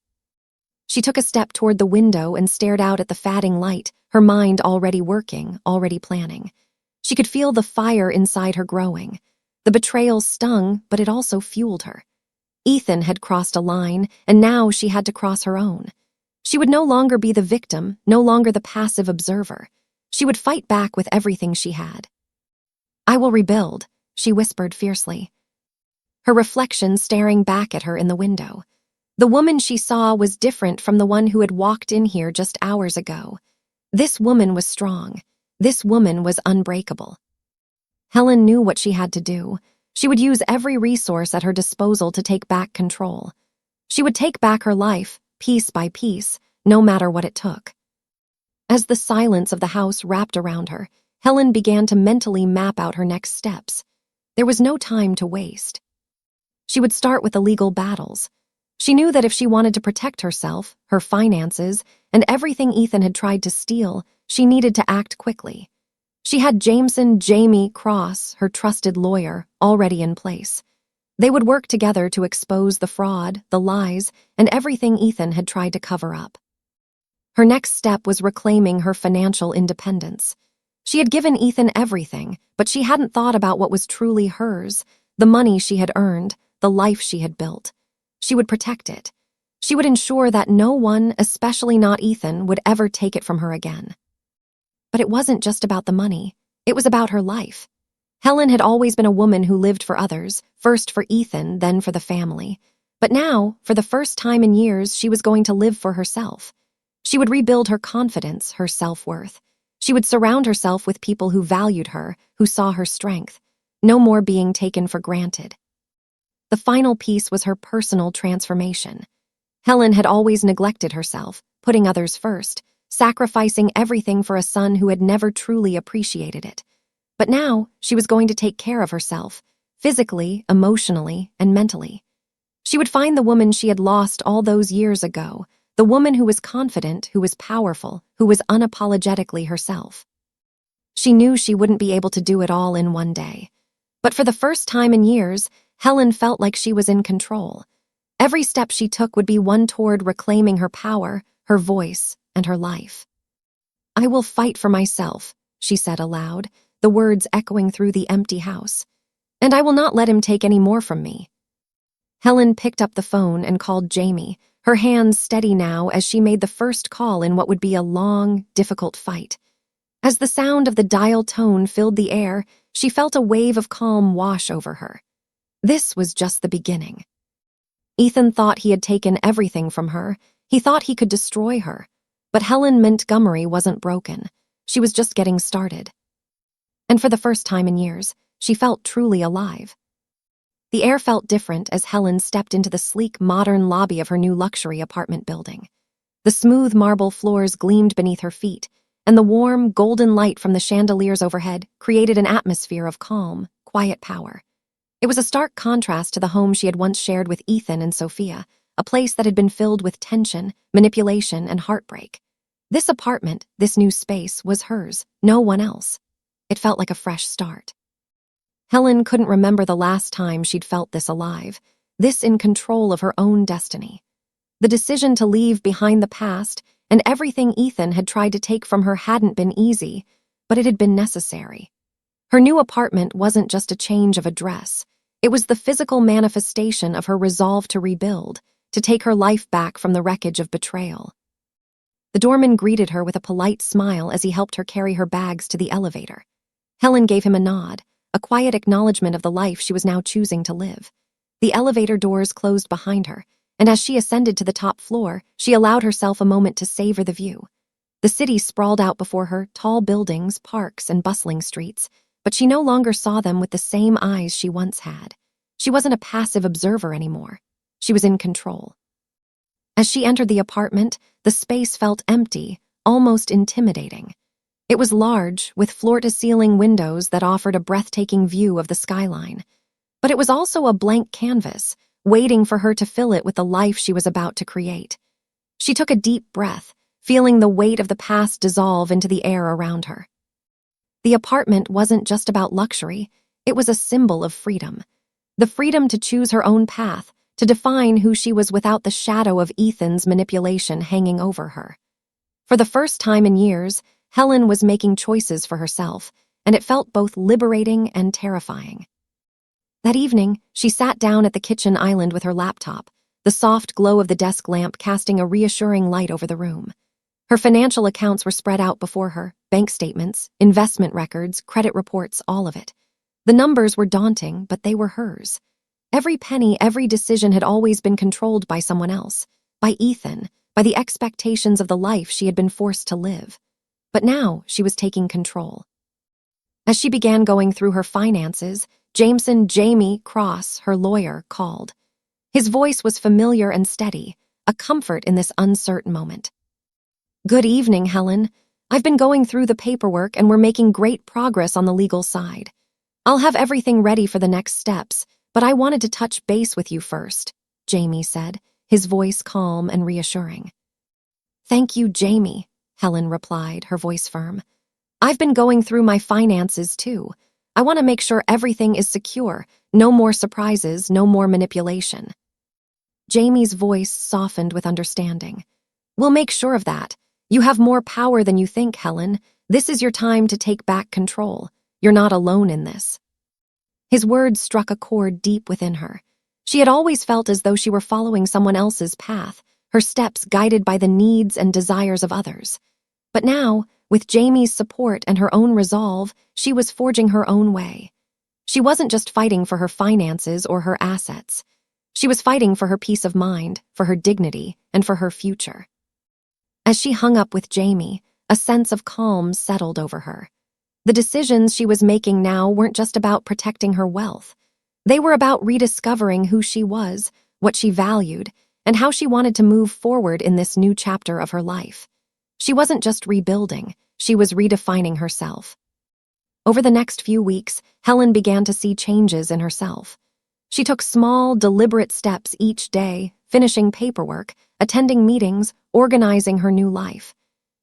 She took a step toward the window and stared out at the fading light, her mind already working, already planning. She could feel the fire inside her growing. The betrayal stung, but it also fueled her. Ethan had crossed a line, and now she had to cross her own. She would no longer be the victim, no longer the passive observer. She would fight back with everything she had. I will rebuild, she whispered fiercely. her reflection staring back at her in the window. The woman she saw was different from the one who had walked in here just hours ago. This woman was strong. This woman was unbreakable. Helen knew what she had to do. She would use every resource at her disposal to take back control. She would take back her life, piece by piece, no matter what it took. As the silence of the house wrapped around her, Helen began to mentally map out her next steps. There was no time to waste. She would start with the legal battles. She knew that if she wanted to protect herself, her finances, and everything Ethan had tried to steal, she needed to act quickly. She had Jamie Cross, her trusted lawyer, already in place. They would work together to expose the fraud, the lies, and everything Ethan had tried to cover up. Her next step was reclaiming her financial independence. She had given Ethan everything, but she hadn't thought about what was truly hers, the money she had earned, the life she had built. She would protect it. She would ensure that no one, especially not Ethan, would ever take it from her again. But it wasn't just about the money. It was about her life. Helen had always been a woman who lived for others, first for Ethan, then for the family. But now, for the first time in years, she was going to live for herself. She would rebuild her confidence, her self-worth. She would surround herself with people who valued her, who saw her strength. No more being taken for granted. The final piece was her personal transformation. Helen had always neglected herself, putting others first, sacrificing everything for a son who had never truly appreciated it. But now, she was going to take care of herself, physically, emotionally, and mentally. She would find the woman she had lost all those years ago, the woman who was confident, who was powerful, who was unapologetically herself. She knew she wouldn't be able to do it all in one day. But for the first time in years, Helen felt like she was in control. Every step she took would be one toward reclaiming her power, her voice, and her life. "I will fight for myself," she said aloud, the words echoing through the empty house. "And I will not let him take any more from me." Helen picked up the phone and called Jamie, her hands steady now as she made the first call in what would be a long, difficult fight. As the sound of the dial tone filled the air, she felt a wave of calm wash over her. This was just the beginning. Ethan thought he had taken everything from her. He thought he could destroy her. But Helen Montgomery wasn't broken. She was just getting started. And for the first time in years, she felt truly alive. The air felt different as Helen stepped into the sleek, modern lobby of her new luxury apartment building. The smooth marble floors gleamed beneath her feet, and the warm, golden light from the chandeliers overhead created an atmosphere of calm, quiet power. It was a stark contrast to the home she had once shared with Ethan and Sophia, a place that had been filled with tension, manipulation, and heartbreak. This apartment, this new space, was hers, no one else. It felt like a fresh start. Helen couldn't remember the last time she'd felt this alive, this in control of her own destiny. The decision to leave behind the past and everything Ethan had tried to take from her hadn't been easy, but it had been necessary. Her new apartment wasn't just a change of address. It was the physical manifestation of her resolve to rebuild, to take her life back from the wreckage of betrayal. The doorman greeted her with a polite smile as he helped her carry her bags to the elevator. Helen gave him a nod, a quiet acknowledgement of the life she was now choosing to live. The elevator doors closed behind her, and as she ascended to the top floor, she allowed herself a moment to savor the view. The city sprawled out before her, tall buildings, parks, and bustling streets, but she no longer saw them with the same eyes she once had. She wasn't a passive observer anymore. She was in control. As she entered the apartment, the space felt empty, almost intimidating. It was large, with floor-to-ceiling windows that offered a breathtaking view of the skyline. But it was also a blank canvas, waiting for her to fill it with the life she was about to create. She took a deep breath, feeling the weight of the past dissolve into the air around her. The apartment wasn't just about luxury, it was a symbol of freedom. The freedom to choose her own path, to define who she was without the shadow of Ethan's manipulation hanging over her. For the first time in years, Helen was making choices for herself, and it felt both liberating and terrifying. That evening, she sat down at the kitchen island with her laptop, the soft glow of the desk lamp casting a reassuring light over the room. Her financial accounts were spread out before her, bank statements, investment records, credit reports, all of it. The numbers were daunting, but they were hers. Every penny, every decision had always been controlled by someone else, by Ethan, by the expectations of the life she had been forced to live. But now she was taking control. As she began going through her finances, Jamie Cross, her lawyer, called. His voice was familiar and steady, a comfort in this uncertain moment. "Good evening, Helen. I've been going through the paperwork and we're making great progress on the legal side. I'll have everything ready for the next steps, but I wanted to touch base with you first," Jamie said, his voice calm and reassuring. "Thank you, Jamie," Helen replied, her voice firm. "I've been going through my finances too. I want to make sure everything is secure, no more surprises, no more manipulation." Jamie's voice softened with understanding. "We'll make sure of that. You have more power than you think, Helen. This is your time to take back control. You're not alone in this." His words struck a chord deep within her. She had always felt as though she were following someone else's path, her steps guided by the needs and desires of others. But now, with Jamie's support and her own resolve, she was forging her own way. She wasn't just fighting for her finances or her assets. She was fighting for her peace of mind, for her dignity, and for her future. As she hung up with Jamie, a sense of calm settled over her. The decisions she was making now weren't just about protecting her wealth. They were about rediscovering who she was, what she valued, and how she wanted to move forward in this new chapter of her life. She wasn't just rebuilding, she was redefining herself. Over the next few weeks, Helen began to see changes in herself. She took small, deliberate steps each day, finishing paperwork, attending meetings, organizing her new life.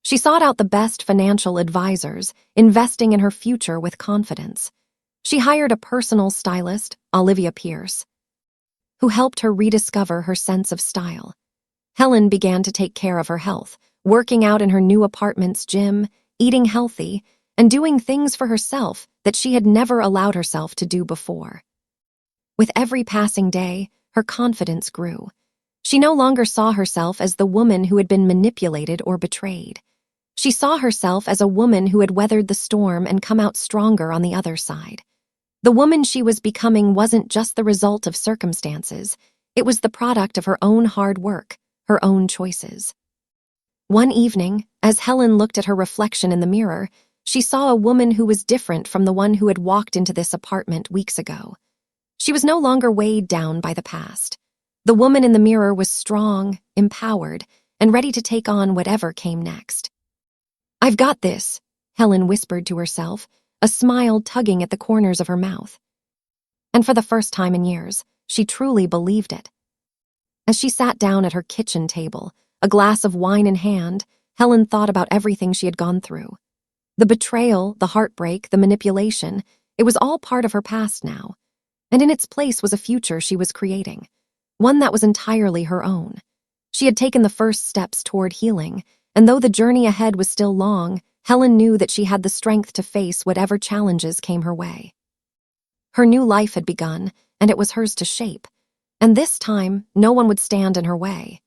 She sought out the best financial advisors, investing in her future with confidence. She hired a personal stylist, Olivia Pierce, who helped her rediscover her sense of style. Helen began to take care of her health, working out in her new apartment's gym, eating healthy, and doing things for herself that she had never allowed herself to do before. With every passing day, her confidence grew. She no longer saw herself as the woman who had been manipulated or betrayed. She saw herself as a woman who had weathered the storm and come out stronger on the other side. The woman she was becoming wasn't just the result of circumstances, it was the product of her own hard work, her own choices. One evening, as Helen looked at her reflection in the mirror, she saw a woman who was different from the one who had walked into this apartment weeks ago. She was no longer weighed down by the past. The woman in the mirror was strong, empowered, and ready to take on whatever came next. "I've got this," Helen whispered to herself, a smile tugging at the corners of her mouth. And for the first time in years, she truly believed it. As she sat down at her kitchen table, a glass of wine in hand, Helen thought about everything she had gone through. The betrayal, the heartbreak, the manipulation, it was all part of her past now. And in its place was a future she was creating, one that was entirely her own. She had taken the first steps toward healing, and though the journey ahead was still long, Helen knew that she had the strength to face whatever challenges came her way. Her new life had begun, and it was hers to shape, and this time, no one would stand in her way.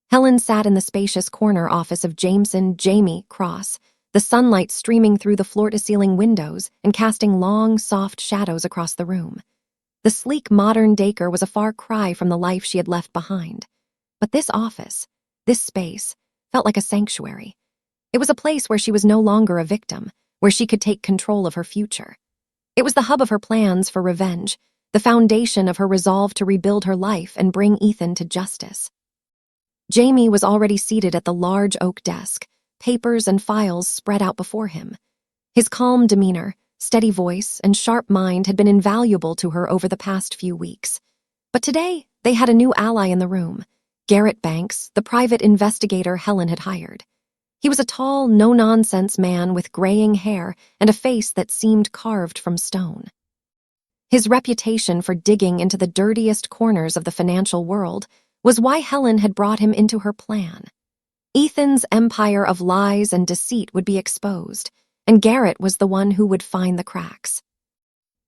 Helen sat in the spacious corner office of Jamie Cross, the sunlight streaming through the floor-to-ceiling windows and casting long, soft shadows across the room. The sleek, modern daycare was a far cry from the life she had left behind. But this office, this space, felt like a sanctuary. It was a place where she was no longer a victim, where she could take control of her future. It was the hub of her plans for revenge, the foundation of her resolve to rebuild her life and bring Ethan to justice. Jamie was already seated at the large oak desk, papers and files spread out before him. His calm demeanor, steady voice, and sharp mind had been invaluable to her over the past few weeks. But today, they had a new ally in the room, Garrett Banks, the private investigator Helen had hired. He was a tall, no-nonsense man with graying hair and a face that seemed carved from stone. His reputation for digging into the dirtiest corners of the financial world was why Helen had brought him into her plan. Ethan's empire of lies and deceit would be exposed, and Garrett was the one who would find the cracks.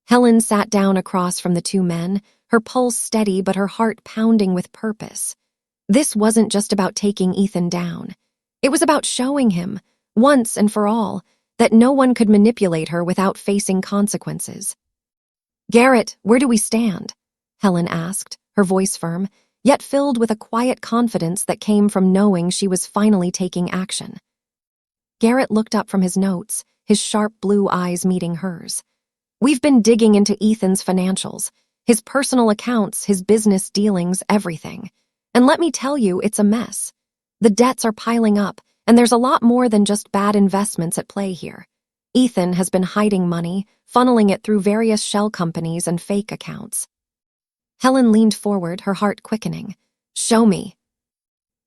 Helen sat down across from the two men, her pulse steady but her heart pounding with purpose. This wasn't just about taking Ethan down. It was about showing him, once and for all, that no one could manipulate her without facing consequences. "Garrett, where do we stand?" Helen asked, her voice firm, yet filled with a quiet confidence that came from knowing she was finally taking action. Garrett looked up from his notes, his sharp blue eyes meeting hers. We've been digging into Ethan's financials, his personal accounts, his business dealings, everything. And let me tell you, it's a mess. The debts are piling up, and there's a lot more than just bad investments at play here. Ethan has been hiding money, funneling it through various shell companies and fake accounts. Helen leaned forward, her heart quickening. Show me.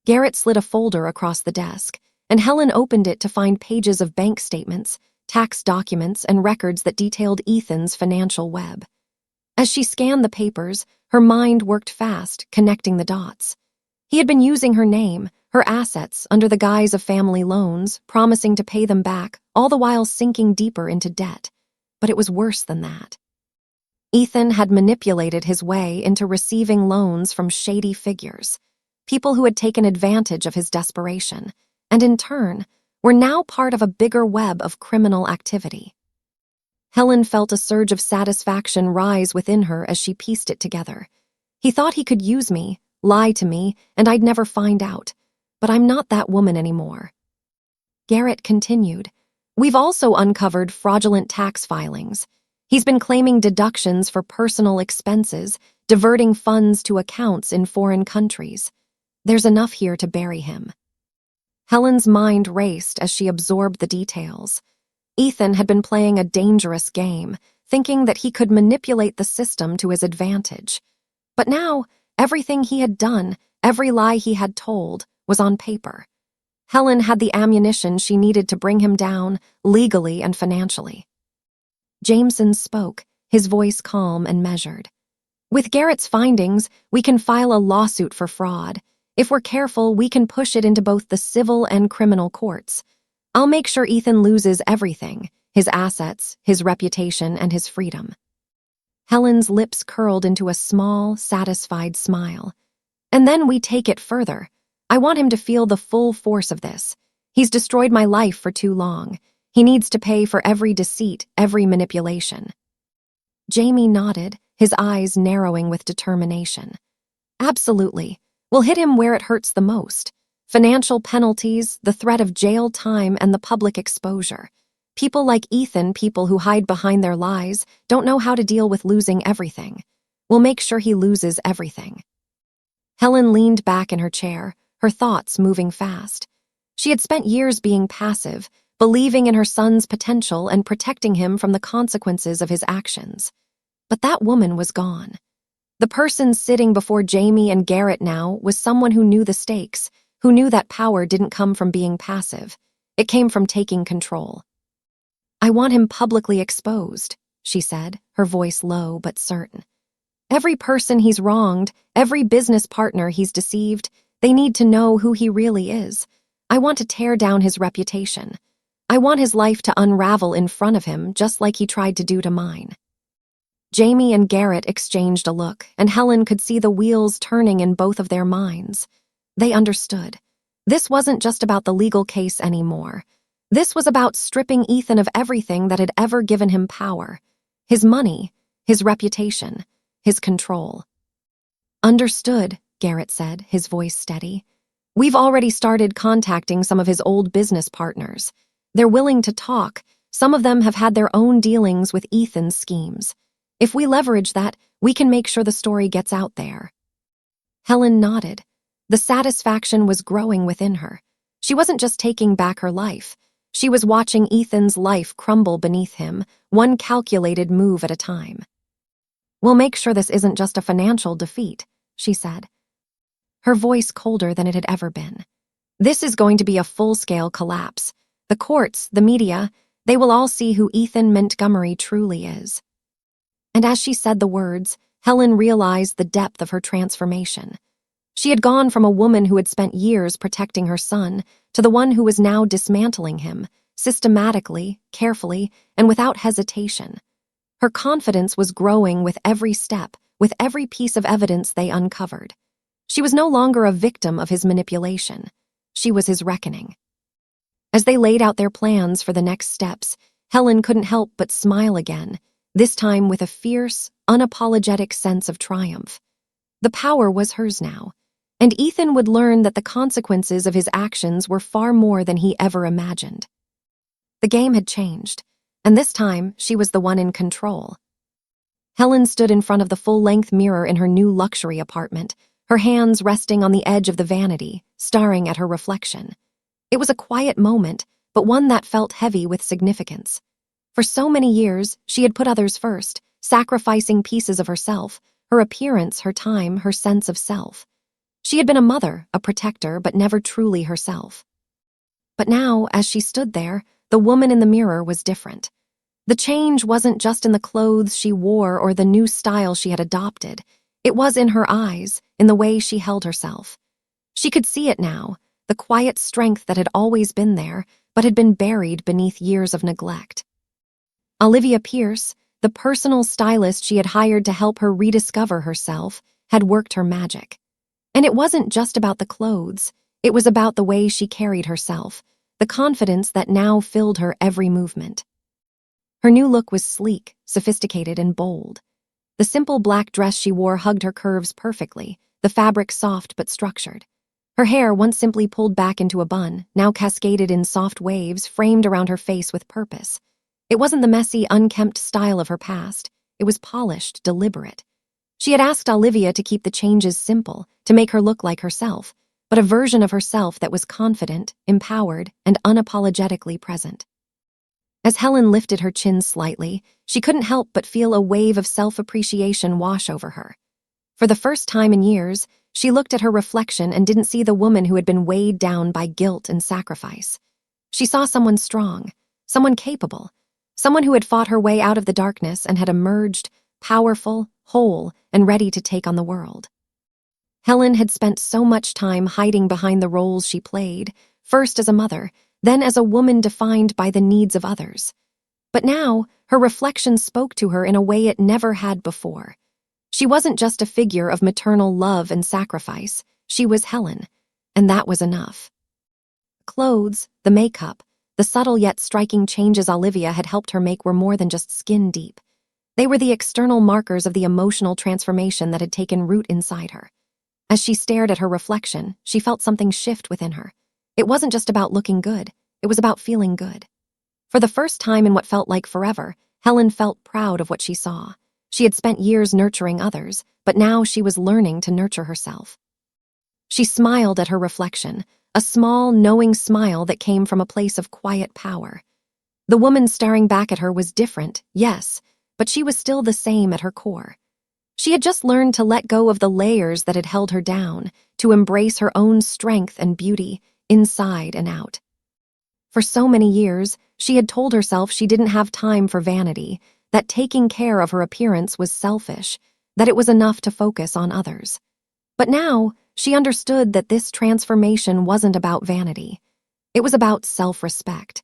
Garrett slid a folder across the desk, and Helen opened it to find pages of bank statements, tax documents, and records that detailed Ethan's financial web. As she scanned the papers, her mind worked fast, connecting the dots. He had been using her name, her assets, under the guise of family loans, promising to pay them back, all the while sinking deeper into debt. But it was worse than that. Ethan had manipulated his way into receiving loans from shady figures, people who had taken advantage of his desperation, and in turn, were now part of a bigger web of criminal activity. Helen felt a surge of satisfaction rise within her as she pieced it together. He thought he could use me, lie to me, and I'd never find out. But I'm not that woman anymore. Garrett continued. We've also uncovered fraudulent tax filings. He's been claiming deductions for personal expenses, diverting funds to accounts in foreign countries. There's enough here to bury him. Helen's mind raced as she absorbed the details. Ethan had been playing a dangerous game, thinking that he could manipulate the system to his advantage. But now, everything he had done, every lie he had told, was on paper. Helen had the ammunition she needed to bring him down, legally and financially. Jameson spoke, his voice calm and measured. With Garrett's findings, we can file a lawsuit for fraud. If we're careful, we can push it into both the civil and criminal courts. I'll make sure Ethan loses everything, his assets, his reputation, and his freedom. Helen's lips curled into a small, satisfied smile. And then we take it further. I want him to feel the full force of this. He's destroyed my life for too long. He needs to pay for every deceit, every manipulation. Jamie nodded, his eyes narrowing with determination. Absolutely. We'll hit him where it hurts the most. Financial penalties, the threat of jail time, and the public exposure. People like Ethan, people who hide behind their lies, don't know how to deal with losing everything. We'll make sure he loses everything. Helen leaned back in her chair, her thoughts moving fast. She had spent years being passive, believing in her son's potential and protecting him from the consequences of his actions. But that woman was gone. The person sitting before Jamie and Garrett now was someone who knew the stakes, who knew that power didn't come from being passive. It came from taking control. I want him publicly exposed, she said, her voice low but certain. Every person he's wronged, every business partner he's deceived, they need to know who he really is. I want to tear down his reputation. I want his life to unravel in front of him, just like he tried to do to mine. Jamie and Garrett exchanged a look, and Helen could see the wheels turning in both of their minds. They understood. This wasn't just about the legal case anymore. This was about stripping Ethan of everything that had ever given him power. His money, his reputation, his control. Understood, Garrett said, his voice steady. We've already started contacting some of his old business partners. They're willing to talk. Some of them have had their own dealings with Ethan's schemes. If we leverage that, we can make sure the story gets out there. Helen nodded. The satisfaction was growing within her. She wasn't just taking back her life. She was watching Ethan's life crumble beneath him, one calculated move at a time. We'll make sure this isn't just a financial defeat, she said, her voice colder than it had ever been. This is going to be a full-scale collapse. The courts, the media, they will all see who Ethan Montgomery truly is. And as she said the words, Helen realized the depth of her transformation. She had gone from a woman who had spent years protecting her son to the one who was now dismantling him, systematically, carefully, and without hesitation. Her confidence was growing with every step, with every piece of evidence they uncovered. She was no longer a victim of his manipulation. She was his reckoning. As they laid out their plans for the next steps, Helen couldn't help but smile again, this time with a fierce, unapologetic sense of triumph. The power was hers now, and Ethan would learn that the consequences of his actions were far more than he ever imagined. The game had changed, and this time she was the one in control. Helen stood in front of the full-length mirror in her new luxury apartment, her hands resting on the edge of the vanity, staring at her reflection. It was a quiet moment, but one that felt heavy with significance. For so many years, she had put others first, sacrificing pieces of herself, her appearance, her time, her sense of self. She had been a mother, a protector, but never truly herself. But now, as she stood there, the woman in the mirror was different. The change wasn't just in the clothes she wore or the new style she had adopted. It was in her eyes, in the way she held herself. She could see it now, the quiet strength that had always been there, but had been buried beneath years of neglect. Olivia Pierce, the personal stylist she had hired to help her rediscover herself, had worked her magic. And it wasn't just about the clothes, it was about the way she carried herself, the confidence that now filled her every movement. Her new look was sleek, sophisticated, and bold. The simple black dress she wore hugged her curves perfectly, the fabric soft but structured. Her hair, once simply pulled back into a bun, now cascaded in soft waves framed around her face with purpose. It wasn't the messy, unkempt style of her past. It was polished, deliberate. She had asked Olivia to keep the changes simple, to make her look like herself, but a version of herself that was confident, empowered, and unapologetically present. As Helen lifted her chin slightly, she couldn't help but feel a wave of self-appreciation wash over her. For the first time in years, she looked at her reflection and didn't see the woman who had been weighed down by guilt and sacrifice. She saw someone strong, someone capable, someone who had fought her way out of the darkness and had emerged, powerful, whole, and ready to take on the world. Helen had spent so much time hiding behind the roles she played, first as a mother, then as a woman defined by the needs of others. But now, her reflection spoke to her in a way it never had before. She wasn't just a figure of maternal love and sacrifice, she was Helen, and that was enough. Clothes, the makeup, the subtle yet striking changes Olivia had helped her make were more than just skin deep. They were the external markers of the emotional transformation that had taken root inside her. As she stared at her reflection, she felt something shift within her. It wasn't just about looking good, it was about feeling good. For the first time in what felt like forever, Helen felt proud of what she saw. She had spent years nurturing others, but now she was learning to nurture herself. She smiled at her reflection, a small, knowing smile that came from a place of quiet power. The woman staring back at her was different, yes, but she was still the same at her core. She had just learned to let go of the layers that had held her down, to embrace her own strength and beauty, inside and out. For so many years, she had told herself she didn't have time for vanity, that taking care of her appearance was selfish, that it was enough to focus on others. But now, she understood that this transformation wasn't about vanity. It was about self-respect.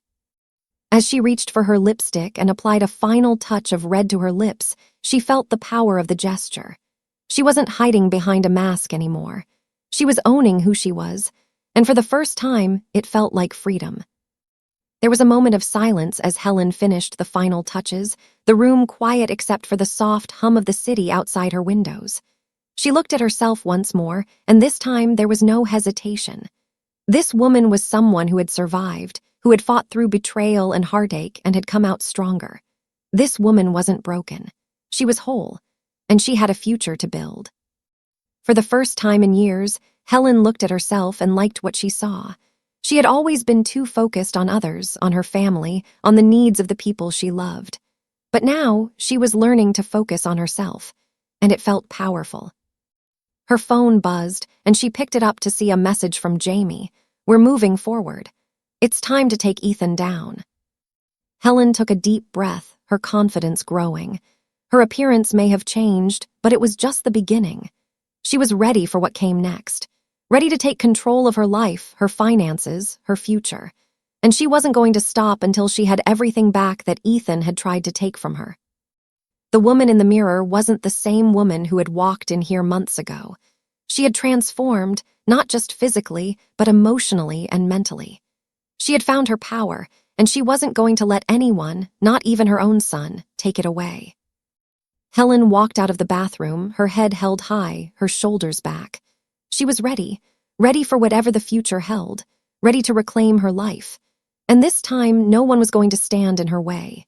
As she reached for her lipstick and applied a final touch of red to her lips, she felt the power of the gesture. She wasn't hiding behind a mask anymore. She was owning who she was, and for the first time, it felt like freedom. There was a moment of silence as Helen finished the final touches, the room quiet except for the soft hum of the city outside her windows. She looked at herself once more, and this time there was no hesitation. This woman was someone who had survived, who had fought through betrayal and heartache and had come out stronger. This woman wasn't broken. She was whole, and she had a future to build. For the first time in years, Helen looked at herself and liked what she saw. She had always been too focused on others, on her family, on the needs of the people she loved. But now, she was learning to focus on herself, and it felt powerful. Her phone buzzed, and she picked it up to see a message from Jamie. "We're moving forward. It's time to take Ethan down." Helen took a deep breath, her confidence growing. Her appearance may have changed, but it was just the beginning. She was ready for what came next, ready to take control of her life, her finances, her future. And she wasn't going to stop until she had everything back that Ethan had tried to take from her. The woman in the mirror wasn't the same woman who had walked in here months ago. She had transformed, not just physically, but emotionally and mentally. She had found her power, and she wasn't going to let anyone, not even her own son, take it away. Helen walked out of the bathroom, her head held high, her shoulders back. She was ready for whatever the future held, ready to reclaim her life. And this time, no one was going to stand in her way.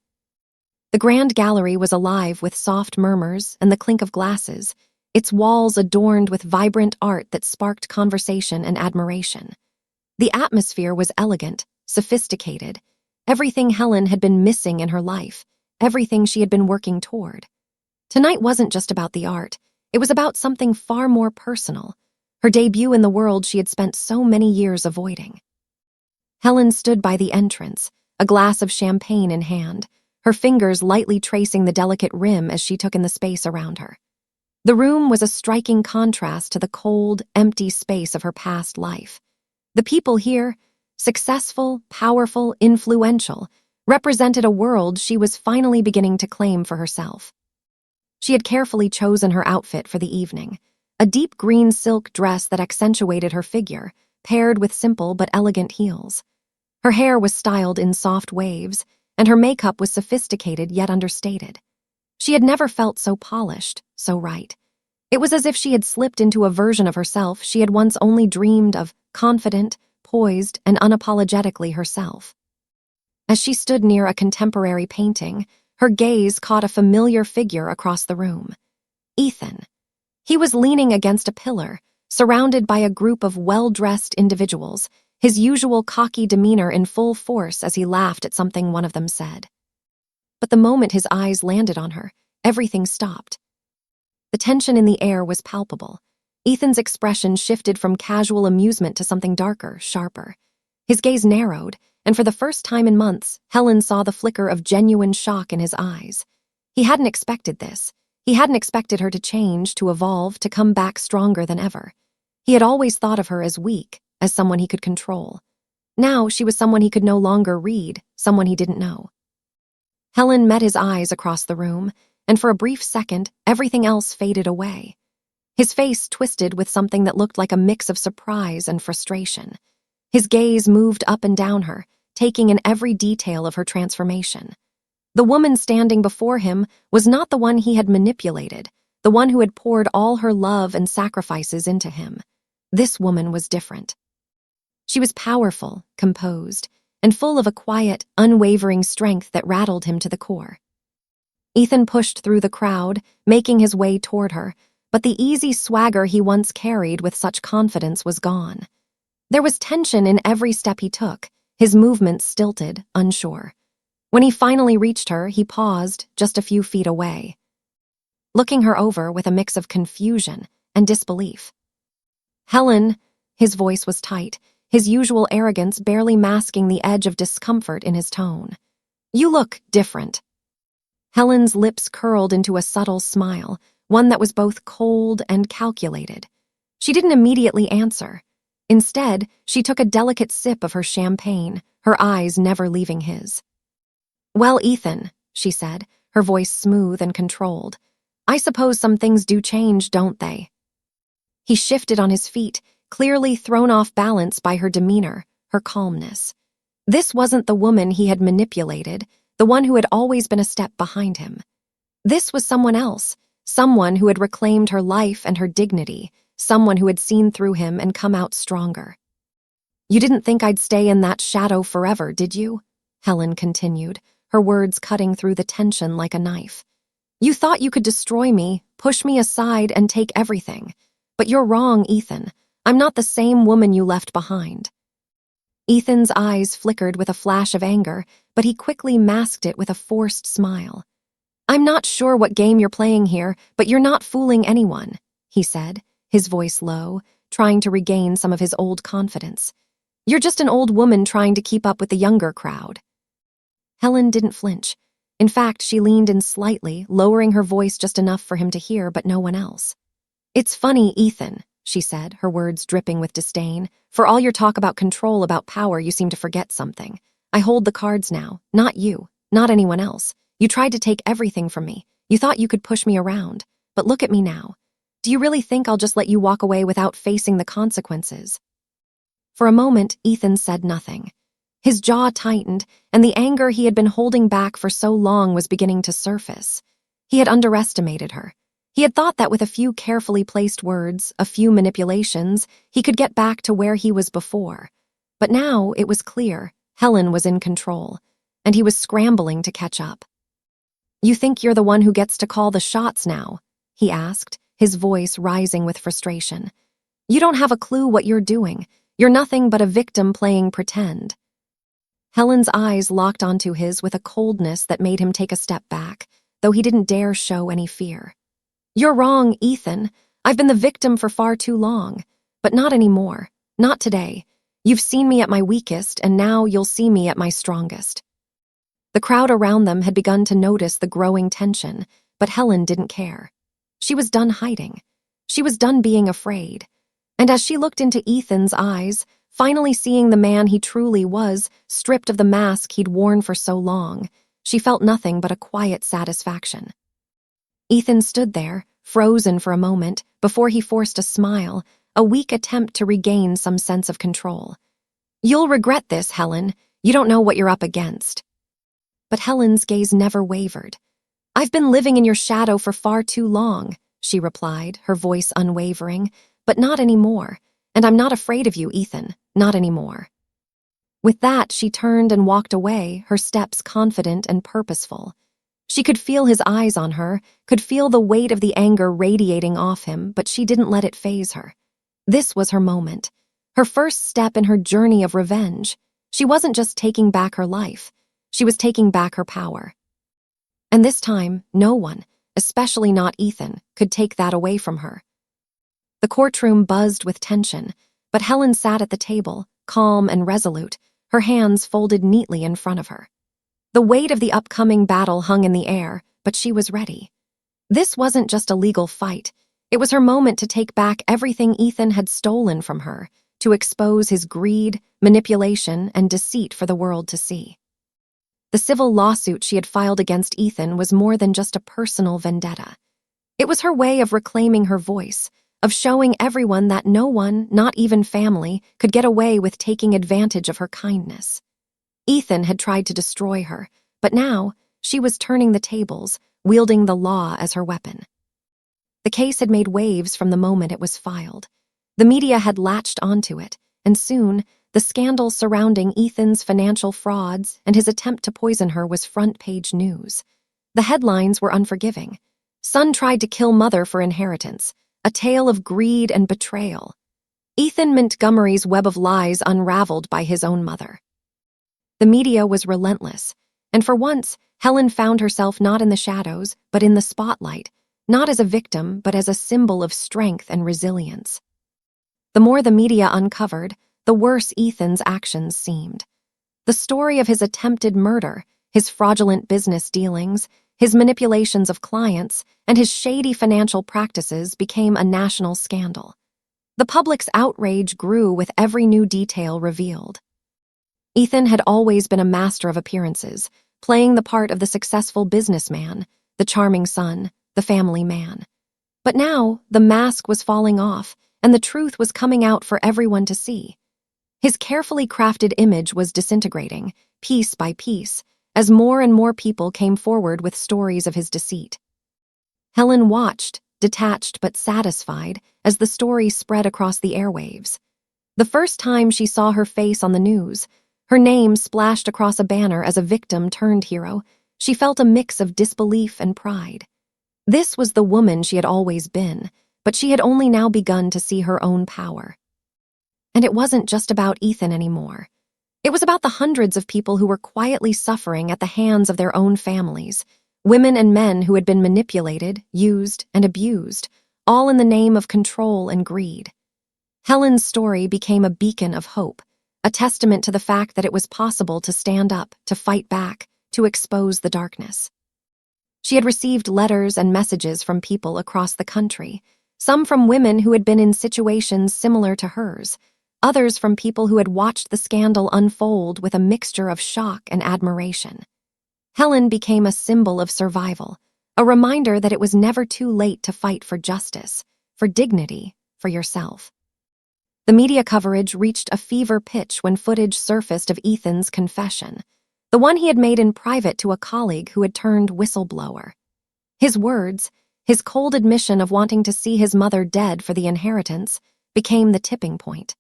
The grand gallery was alive with soft murmurs and the clink of glasses, its walls adorned with vibrant art that sparked conversation and admiration. The atmosphere was elegant, sophisticated, everything Helen had been missing in her life, everything she had been working toward. Tonight wasn't just about the art, it was about something far more personal, her debut in the world she had spent so many years avoiding. Helen stood by the entrance, a glass of champagne in hand, her fingers lightly tracing the delicate rim as she took in the space around her. The room was a striking contrast to the cold, empty space of her past life. The people here, successful, powerful, influential, represented a world she was finally beginning to claim for herself. She had carefully chosen her outfit for the evening, a deep green silk dress that accentuated her figure, paired with simple but elegant heels. Her hair was styled in soft waves, and her makeup was sophisticated yet understated. She had never felt so polished, so right. It was as if she had slipped into a version of herself she had once only dreamed of, confident, poised, and unapologetically herself. As she stood near a contemporary painting, her gaze caught a familiar figure across the room. Ethan. He was leaning against a pillar, surrounded by a group of well-dressed individuals, his usual cocky demeanor in full force as he laughed at something one of them said. But the moment his eyes landed on her, everything stopped. The tension in the air was palpable. Ethan's expression shifted from casual amusement to something darker, sharper. His gaze narrowed, and for the first time in months, Helen saw the flicker of genuine shock in his eyes. He hadn't expected this. He hadn't expected her to change, to evolve, to come back stronger than ever. He had always thought of her as weak, as someone he could control. Now she was someone he could no longer read, someone he didn't know. Helen met his eyes across the room, and for a brief second, everything else faded away. His face twisted with something that looked like a mix of surprise and frustration. His gaze moved up and down her, taking in every detail of her transformation. The woman standing before him was not the one he had manipulated, the one who had poured all her love and sacrifices into him. This woman was different. She was powerful, composed, and full of a quiet, unwavering strength that rattled him to the core. Ethan pushed through the crowd, making his way toward her, but the easy swagger he once carried with such confidence was gone. There was tension in every step he took, his movements stilted, unsure. When he finally reached her, he paused just a few feet away, looking her over with a mix of confusion and disbelief. "Helen," his voice was tight, his usual arrogance barely masking the edge of discomfort in his tone. "You look different." Helen's lips curled into a subtle smile, one that was both cold and calculated. She didn't immediately answer. Instead, she took a delicate sip of her champagne, her eyes never leaving his. "Well, Ethan," she said, her voice smooth and controlled, "I suppose some things do change, don't they?" He shifted on his feet, clearly thrown off balance by her demeanor, her calmness. This wasn't the woman he had manipulated, the one who had always been a step behind him. This was someone else, someone who had reclaimed her life and her dignity, someone who had seen through him and come out stronger. "You didn't think I'd stay in that shadow forever, did you?" Helen continued, her words cutting through the tension like a knife. "You thought you could destroy me, push me aside, and take everything. But you're wrong, Ethan. I'm not the same woman you left behind." Ethan's eyes flickered with a flash of anger, but he quickly masked it with a forced smile. "I'm not sure what game you're playing here, but you're not fooling anyone," he said, his voice low, trying to regain some of his old confidence. "You're just an old woman trying to keep up with the younger crowd." Helen didn't flinch. In fact, she leaned in slightly, lowering her voice just enough for him to hear, but no one else. "It's funny, Ethan," she said, her words dripping with disdain. "For all your talk about control, about power, you seem to forget something. I hold the cards now, not you, not anyone else. You tried to take everything from me. You thought you could push me around. But look at me now. Do you really think I'll just let you walk away without facing the consequences?" For a moment, Ethan said nothing. His jaw tightened, and the anger he had been holding back for so long was beginning to surface. He had underestimated her. He had thought that with a few carefully placed words, a few manipulations, he could get back to where he was before. But now it was clear Helen was in control, and he was scrambling to catch up. "You think you're the one who gets to call the shots now?" he asked, his voice rising with frustration. "You don't have a clue what you're doing. You're nothing but a victim playing pretend." Helen's eyes locked onto his with a coldness that made him take a step back, though he didn't dare show any fear. "You're wrong, Ethan. I've been the victim for far too long. But not anymore. Not today. You've seen me at my weakest, and now you'll see me at my strongest." The crowd around them had begun to notice the growing tension, but Helen didn't care. She was done hiding. She was done being afraid. And as she looked into Ethan's eyes, finally seeing the man he truly was, stripped of the mask he'd worn for so long, she felt nothing but a quiet satisfaction. Ethan stood there, frozen for a moment, before he forced a smile, a weak attempt to regain some sense of control. "You'll regret this, Helen. You don't know what you're up against." But Helen's gaze never wavered. "I've been living in your shadow for far too long," she replied, her voice unwavering. "But not anymore. And I'm not afraid of you, Ethan. Not anymore." With that, she turned and walked away, her steps confident and purposeful. She could feel his eyes on her, could feel the weight of the anger radiating off him, but she didn't let it faze her. This was her moment, her first step in her journey of revenge. She wasn't just taking back her life, she was taking back her power. And this time, no one, especially not Ethan, could take that away from her. The courtroom buzzed with tension, but Helen sat at the table, calm and resolute, her hands folded neatly in front of her. The weight of the upcoming battle hung in the air, but she was ready. This wasn't just a legal fight. It was her moment to take back everything Ethan had stolen from her, to expose his greed, manipulation, and deceit for the world to see. The civil lawsuit she had filed against Ethan was more than just a personal vendetta. It was her way of reclaiming her voice, of showing everyone that no one, not even family, could get away with taking advantage of her kindness. Ethan had tried to destroy her, but now she was turning the tables, wielding the law as her weapon. The case had made waves from the moment it was filed. The media had latched onto it, and soon, the scandal surrounding Ethan's financial frauds and his attempt to poison her was front-page news. The headlines were unforgiving. "Son tried to kill mother for inheritance. A tale of greed and betrayal." Ethan Montgomery's web of lies unraveled by his own mother. The media was relentless, and for once, Helen found herself not in the shadows, but in the spotlight, not as a victim, but as a symbol of strength and resilience. The more the media uncovered, the worse Ethan's actions seemed. The story of his attempted murder, his fraudulent business dealings, his manipulations of clients, and his shady financial practices became a national scandal. The public's outrage grew with every new detail revealed. Ethan had always been a master of appearances, playing the part of the successful businessman, the charming son, the family man. But now, the mask was falling off, and the truth was coming out for everyone to see. His carefully crafted image was disintegrating, piece by piece, as more and more people came forward with stories of his deceit. Helen watched, detached but satisfied, as the story spread across the airwaves. The first time she saw her face on the news, her name splashed across a banner as a victim turned hero, she felt a mix of disbelief and pride. This was the woman she had always been, but she had only now begun to see her own power. And it wasn't just about Ethan anymore. It was about the hundreds of people who were quietly suffering at the hands of their own families, women and men who had been manipulated, used, and abused, all in the name of control and greed. Helen's story became a beacon of hope, a testament to the fact that it was possible to stand up, to fight back, to expose the darkness. She had received letters and messages from people across the country, some from women who had been in situations similar to hers, others from people who had watched the scandal unfold with a mixture of shock and admiration. Helen became a symbol of survival, a reminder that it was never too late to fight for justice, for dignity, for yourself. The media coverage reached a fever pitch when footage surfaced of Ethan's confession, the one he had made in private to a colleague who had turned whistleblower. His words, his cold admission of wanting to see his mother dead for the inheritance, became the tipping point.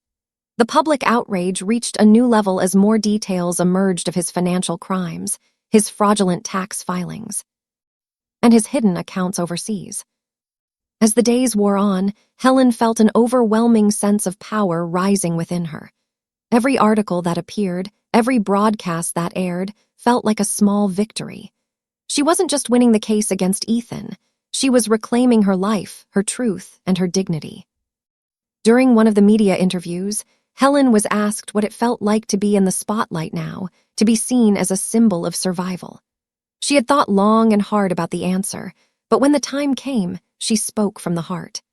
The public outrage reached a new level as more details emerged of his financial crimes, his fraudulent tax filings, and his hidden accounts overseas. As the days wore on, Helen felt an overwhelming sense of power rising within her. Every article that appeared, every broadcast that aired, felt like a small victory. She wasn't just winning the case against Ethan, she was reclaiming her life, her truth, and her dignity. During one of the media interviews, Helen was asked what it felt like to be in the spotlight now, to be seen as a symbol of survival. She had thought long and hard about the answer, but when the time came, she spoke from the heart.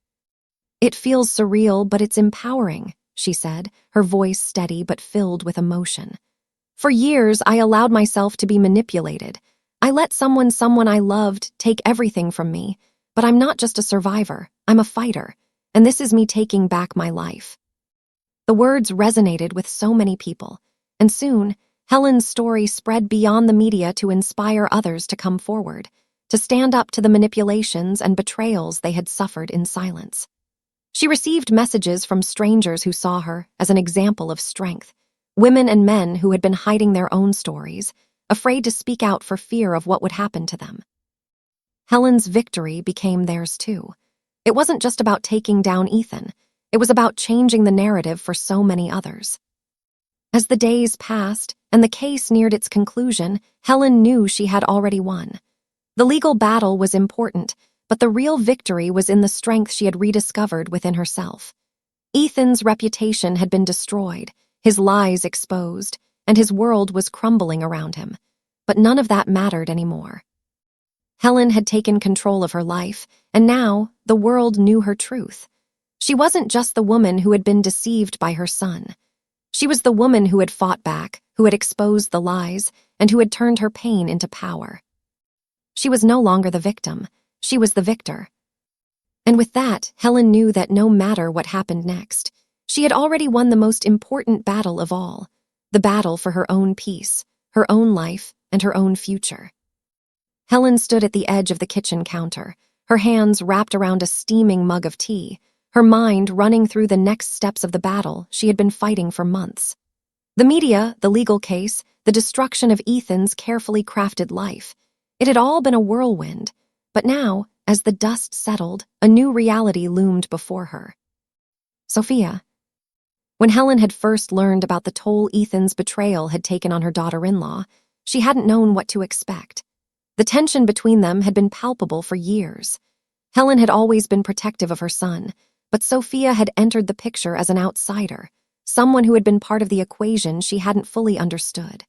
"It feels surreal, but it's empowering," she said, her voice steady but filled with emotion. "For years, I allowed myself to be manipulated. I let someone I loved take everything from me, but I'm not just a survivor, I'm a fighter, and this is me taking back my life." The words resonated with so many people, and soon, Helen's story spread beyond the media to inspire others to come forward, to stand up to the manipulations and betrayals they had suffered in silence. She received messages from strangers who saw her as an example of strength, women and men who had been hiding their own stories, afraid to speak out for fear of what would happen to them. Helen's victory became theirs too. It wasn't just about taking down Ethan, it was about changing the narrative for so many others. As the days passed and the case neared its conclusion, Helen knew she had already won. The legal battle was important, but the real victory was in the strength she had rediscovered within herself. Ethan's reputation had been destroyed, his lies exposed, and his world was crumbling around him. But none of that mattered anymore. Helen had taken control of her life, and now the world knew her truth. She wasn't just the woman who had been deceived by her son. She was the woman who had fought back, who had exposed the lies, and who had turned her pain into power. She was no longer the victim, she was the victor. And with that, Helen knew that no matter what happened next, she had already won the most important battle of all, the battle for her own peace, her own life, and her own future. Helen stood at the edge of the kitchen counter, her hands wrapped around a steaming mug of tea, her mind running through the next steps of the battle she had been fighting for months. The media, the legal case, the destruction of Ethan's carefully crafted life. It had all been a whirlwind, but now, as the dust settled, a new reality loomed before her. Sophia. When Helen had first learned about the toll Ethan's betrayal had taken on her daughter-in-law, she hadn't known what to expect. The tension between them had been palpable for years. Helen had always been protective of her son, but Sophia had entered the picture as an outsider, someone who had been part of the equation she hadn't fully understood.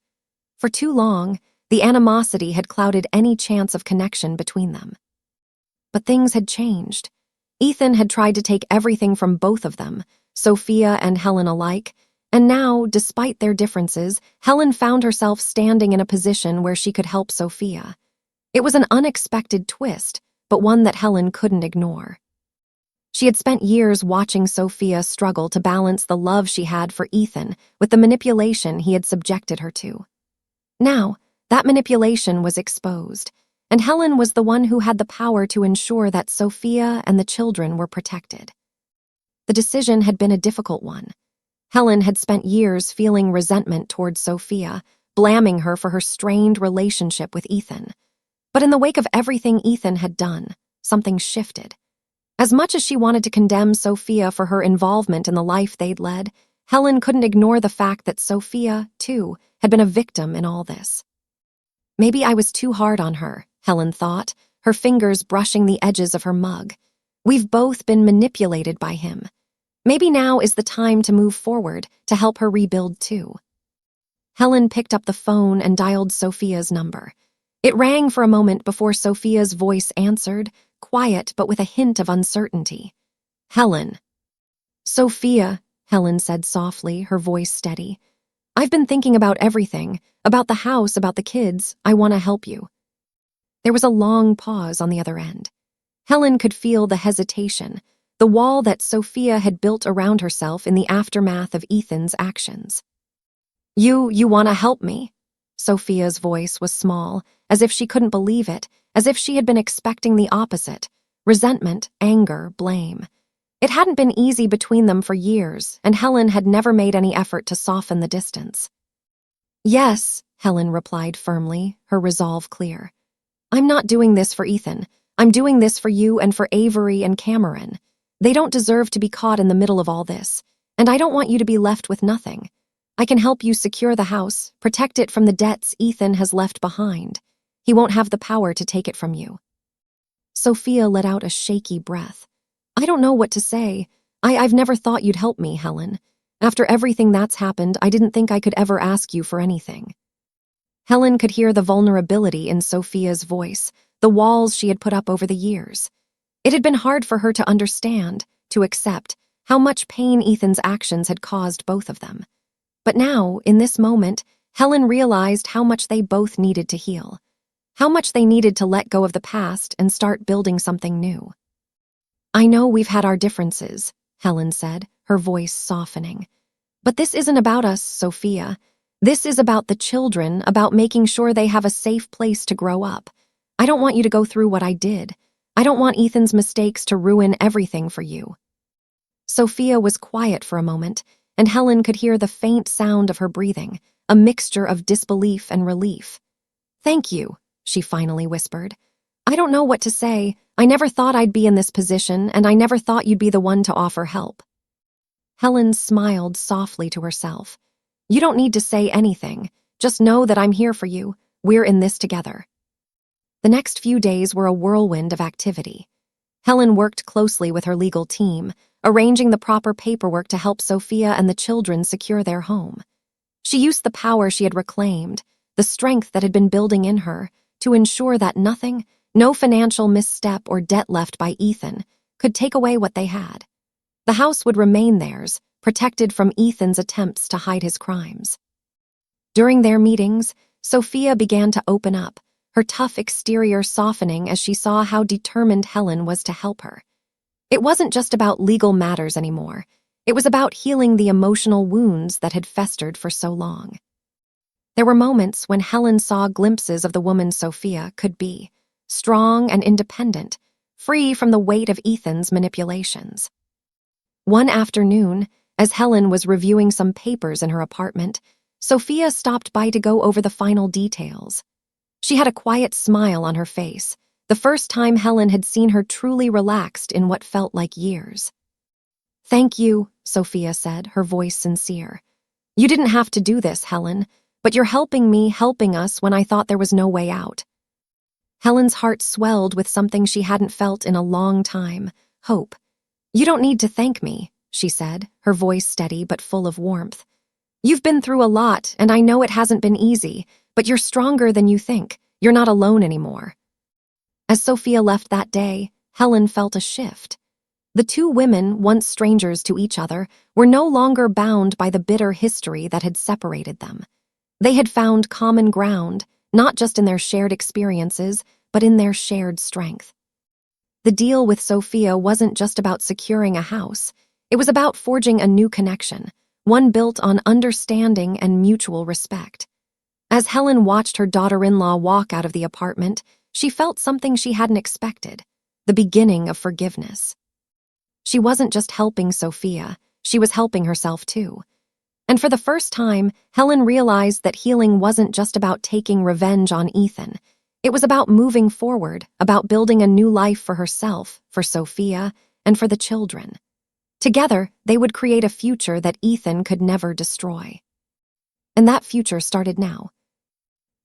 For too long, the animosity had clouded any chance of connection between them. But things had changed. Ethan had tried to take everything from both of them, Sophia and Helen alike, and now, despite their differences, Helen found herself standing in a position where she could help Sophia. It was an unexpected twist, but one that Helen couldn't ignore. She had spent years watching Sophia struggle to balance the love she had for Ethan with the manipulation he had subjected her to. Now, that manipulation was exposed, and Helen was the one who had the power to ensure that Sophia and the children were protected. The decision had been a difficult one. Helen had spent years feeling resentment towards Sophia, blaming her for her strained relationship with Ethan. But in the wake of everything Ethan had done, something shifted. As much as she wanted to condemn Sophia for her involvement in the life they'd led, Helen couldn't ignore the fact that Sophia, too, had been a victim in all this. Maybe I was too hard on her, Helen thought, her fingers brushing the edges of her mug. We've both been manipulated by him. Maybe now is the time to move forward, to help her rebuild too. Helen picked up the phone and dialed Sophia's number. It rang for a moment before Sophia's voice answered, quiet but with a hint of uncertainty. Helen. Sophia, Helen said softly, her voice steady. I've been thinking about everything, about the house, about the kids. I want to help you. There was a long pause on the other end. Helen could feel the hesitation, the wall that Sophia had built around herself in the aftermath of Ethan's actions. You want to help me? Sophia's voice was small, as if she couldn't believe it, as if she had been expecting the opposite: resentment, anger, blame. It hadn't been easy between them for years, and Helen had never made any effort to soften the distance. "Yes," Helen replied firmly, her resolve clear. "I'm not doing this for Ethan. I'm doing this for you and for Avery and Cameron. They don't deserve to be caught in the middle of all this, and I don't want you to be left with nothing. I can help you secure the house, protect it from the debts Ethan has left behind. He won't have the power to take it from you." Sophia let out a shaky breath. "I don't know what to say. I've never thought you'd help me, Helen. After everything that's happened, I didn't think I could ever ask you for anything." Helen could hear the vulnerability in Sophia's voice, the walls she had put up over the years. It had been hard for her to understand, to accept, how much pain Ethan's actions had caused both of them. But now, in this moment, Helen realized how much they both needed to heal, how much they needed to let go of the past and start building something new. "I know we've had our differences," Helen said, her voice softening. "But this isn't about us, Sophia. This is about the children, about making sure they have a safe place to grow up. I don't want you to go through what I did. I don't want Ethan's mistakes to ruin everything for you." Sophia was quiet for a moment, and Helen could hear the faint sound of her breathing, a mixture of disbelief and relief. "Thank you," she finally whispered. "I don't know what to say. I never thought I'd be in this position, and I never thought you'd be the one to offer help." Helen smiled softly to herself. "You don't need to say anything. Just know that I'm here for you. We're in this together." The next few days were a whirlwind of activity. Helen worked closely with her legal team, arranging the proper paperwork to help Sophia and the children secure their home. She used the power she had reclaimed, the strength that had been building in her, to ensure that nothing, no financial misstep or debt left by Ethan, could take away what they had. The house would remain theirs, protected from Ethan's attempts to hide his crimes. During their meetings, Sophia began to open up, her tough exterior softening as she saw how determined Helen was to help her. It wasn't just about legal matters anymore. It was about healing the emotional wounds that had festered for so long. There were moments when Helen saw glimpses of the woman Sophia could be, strong and independent, free from the weight of Ethan's manipulations. One afternoon, as Helen was reviewing some papers in her apartment, Sophia stopped by to go over the final details. She had a quiet smile on her face, the first time Helen had seen her truly relaxed in what felt like years. "Thank you," Sophia said, her voice sincere. "You didn't have to do this, Helen, but you're helping me, helping us when I thought there was no way out." Helen's heart swelled with something she hadn't felt in a long time: hope. "You don't need to thank me," she said, her voice steady but full of warmth. "You've been through a lot, and I know it hasn't been easy, but you're stronger than you think. You're not alone anymore." As Sophia left that day, Helen felt a shift. The two women, once strangers to each other, were no longer bound by the bitter history that had separated them. They had found common ground, not just in their shared experiences, but in their shared strength. The deal with Sophia wasn't just about securing a house. It was about forging a new connection, one built on understanding and mutual respect. As Helen watched her daughter-in-law walk out of the apartment, she felt something she hadn't expected: the beginning of forgiveness. She wasn't just helping Sophia, she was helping herself too. And for the first time, Helen realized that healing wasn't just about taking revenge on Ethan. It was about moving forward, about building a new life for herself, for Sophia, and for the children. Together, they would create a future that Ethan could never destroy. And that future started now.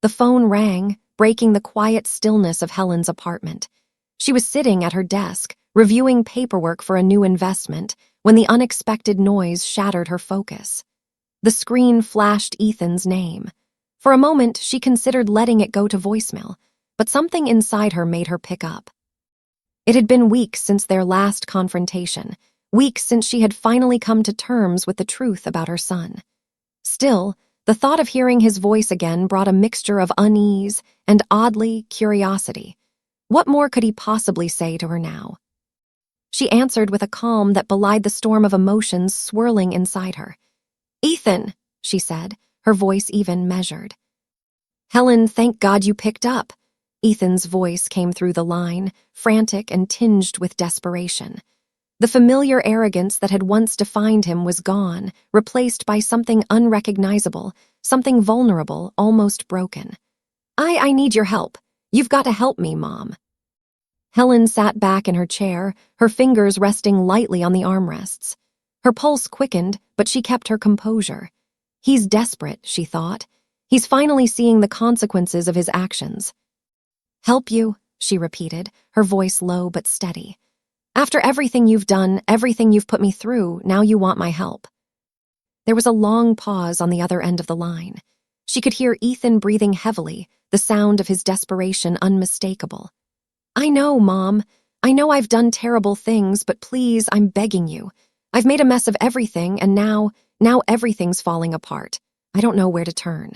The phone rang, breaking the quiet stillness of Helen's apartment. She was sitting at her desk, reviewing paperwork for a new investment, when the unexpected noise shattered her focus. The screen flashed Ethan's name. For a moment, she considered letting it go to voicemail, but something inside her made her pick up. It had been weeks since their last confrontation, weeks since she had finally come to terms with the truth about her son. Still, the thought of hearing his voice again brought a mixture of unease and, oddly, curiosity. What more could he possibly say to her now? She answered with a calm that belied the storm of emotions swirling inside her. "Ethan," she said, her voice even measured. "Helen, thank God you picked up. Ethan's voice came through the line, frantic and tinged with desperation. The familiar arrogance that had once defined him was gone, replaced by something unrecognizable, something vulnerable, almost broken. I need your help. You've got to help me, Mom. Helen sat back in her chair, her fingers resting lightly on the armrests. Her pulse quickened, but she kept her composure. He's desperate, she thought. He's finally seeing the consequences of his actions. Help you, she repeated, her voice low but steady. After everything you've done, everything you've put me through, now you want my help. There was a long pause on the other end of the line. She could hear Ethan breathing heavily, the sound of his desperation unmistakable. I know, Mom. I know I've done terrible things, but please, I'm begging you. I've made a mess of everything, and now everything's falling apart. I don't know where to turn.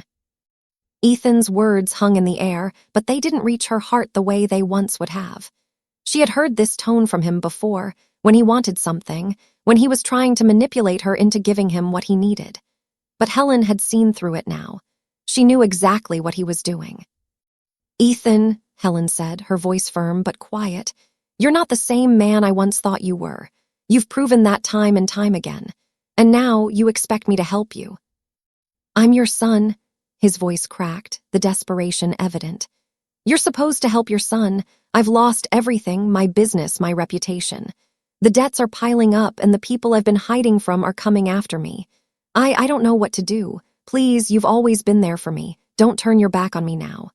Ethan's words hung in the air, but they didn't reach her heart the way they once would have. She had heard this tone from him before, when he wanted something, when he was trying to manipulate her into giving him what he needed. But Helen had seen through it now. She knew exactly what he was doing. Ethan, Helen said, her voice firm but quiet, you're not the same man I once thought you were. You've proven that time and time again. And now you expect me to help you. I'm your son. His voice cracked, the desperation evident. You're supposed to help your son. I've lost everything, my business, my reputation. The debts are piling up and the people I've been hiding from are coming after me. I don't know what to do. Please, you've always been there for me. Don't turn your back on me now.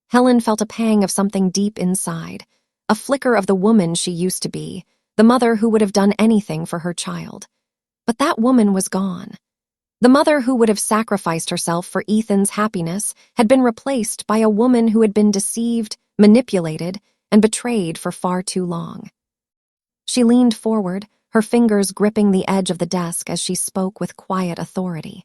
Helen felt a pang of something deep inside, a flicker of the woman she used to be, the mother who would have done anything for her child. But that woman was gone. The mother who would have sacrificed herself for Ethan's happiness had been replaced by a woman who had been deceived, manipulated, and betrayed for far too long. She leaned forward, her fingers gripping the edge of the desk as she spoke with quiet authority.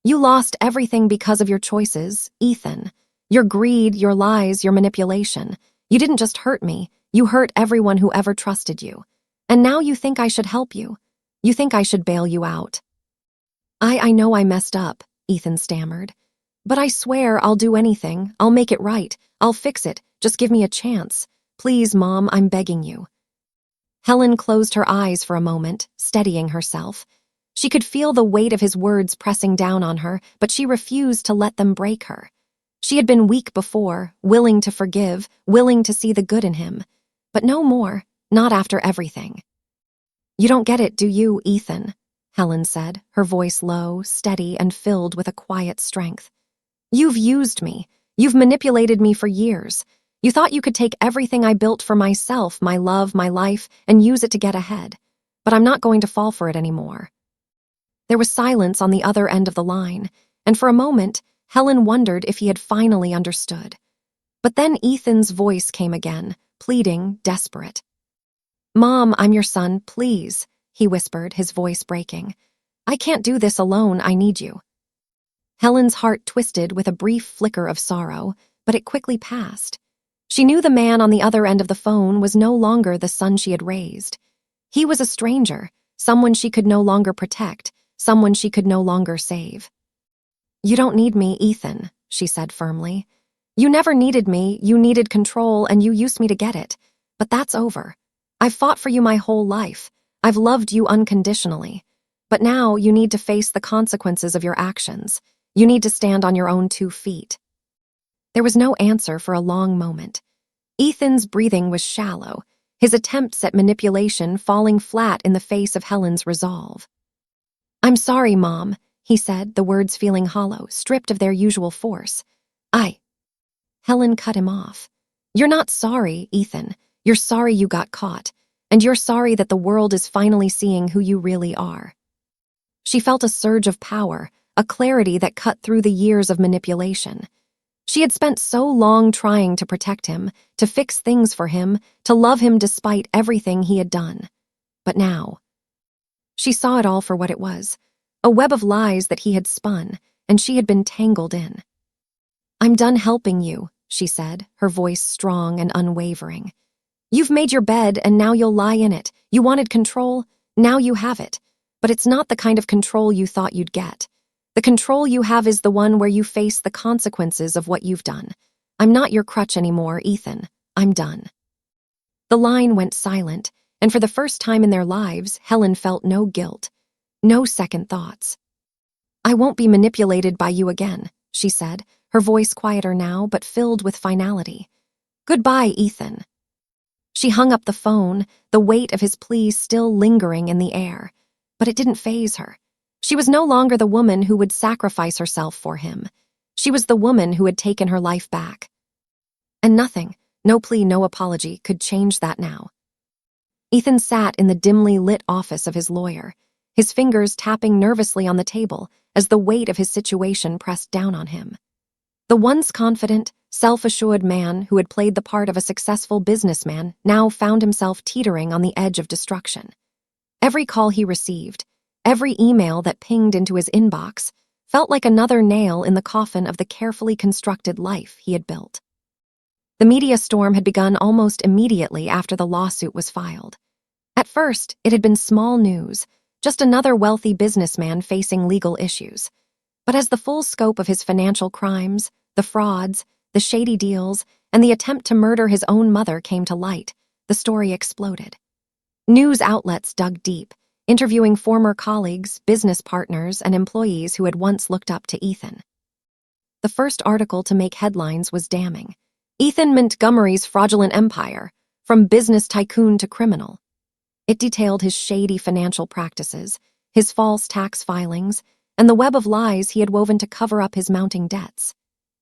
You lost everything because of your choices, Ethan. Your greed, your lies, your manipulation. You didn't just hurt me, you hurt everyone who ever trusted you. And now you think I should help you. You think I should bail you out. I know I messed up, Ethan stammered. But I swear I'll do anything. I'll make it right. I'll fix it. Just give me a chance. Please, Mom, I'm begging you. Helen closed her eyes for a moment, steadying herself. She could feel the weight of his words pressing down on her, but she refused to let them break her. She had been weak before, willing to forgive, willing to see the good in him. But no more, not after everything. You don't get it, do you, Ethan? Helen said, her voice low, steady, and filled with a quiet strength. You've used me. You've manipulated me for years. You thought you could take everything I built for myself, my love, my life, and use it to get ahead. But I'm not going to fall for it anymore. There was silence on the other end of the line, and for a moment, Helen wondered if he had finally understood. But then Ethan's voice came again, pleading, desperate. Mom, I'm your son, please, he whispered, his voice breaking. I can't do this alone, I need you. Helen's heart twisted with a brief flicker of sorrow, but it quickly passed. She knew the man on the other end of the phone was no longer the son she had raised. He was a stranger, someone she could no longer protect, someone she could no longer save. You don't need me, Ethan, she said firmly. You never needed me, you needed control, and you used me to get it. But that's over. I've fought for you my whole life. I've loved you unconditionally. But now you need to face the consequences of your actions. You need to stand on your own 2 feet. There was no answer for a long moment. Ethan's breathing was shallow, his attempts at manipulation falling flat in the face of Helen's resolve. I'm sorry, Mom, he said, the words feeling hollow, stripped of their usual force. Helen cut him off. You're not sorry, Ethan. You're sorry you got caught. And you're sorry that the world is finally seeing who you really are. She felt a surge of power, a clarity that cut through the years of manipulation. She had spent so long trying to protect him, to fix things for him, to love him despite everything he had done. But now, she saw it all for what it was, a web of lies that he had spun, and she had been tangled in. I'm done helping you, she said, her voice strong and unwavering. You've made your bed and now you'll lie in it. You wanted control, now you have it. But it's not the kind of control you thought you'd get. The control you have is the one where you face the consequences of what you've done. "I'm not your crutch anymore, Ethan. I'm done." The line went silent, and for the first time in their lives, Helen felt no guilt, no second thoughts. "I won't be manipulated by you again," she said, her voice quieter now but filled with finality. "Goodbye, Ethan." She hung up the phone, the weight of his plea still lingering in the air. But it didn't faze her. She was no longer the woman who would sacrifice herself for him. She was the woman who had taken her life back. And nothing, no plea, no apology, could change that now. Ethan sat in the dimly lit office of his lawyer, his fingers tapping nervously on the table as the weight of his situation pressed down on him. The once confident, self-assured man who had played the part of a successful businessman now found himself teetering on the edge of destruction. Every call he received, every email that pinged into his inbox, felt like another nail in the coffin of the carefully constructed life he had built. The media storm had begun almost immediately after the lawsuit was filed. At first, it had been small news, just another wealthy businessman facing legal issues. But as the full scope of his financial crimes, the frauds, the shady deals, and the attempt to murder his own mother came to light, the story exploded. News outlets dug deep, interviewing former colleagues, business partners, and employees who had once looked up to Ethan. The first article to make headlines was damning. Ethan Montgomery's fraudulent empire, from business tycoon to criminal. It detailed his shady financial practices, his false tax filings, and the web of lies he had woven to cover up his mounting debts.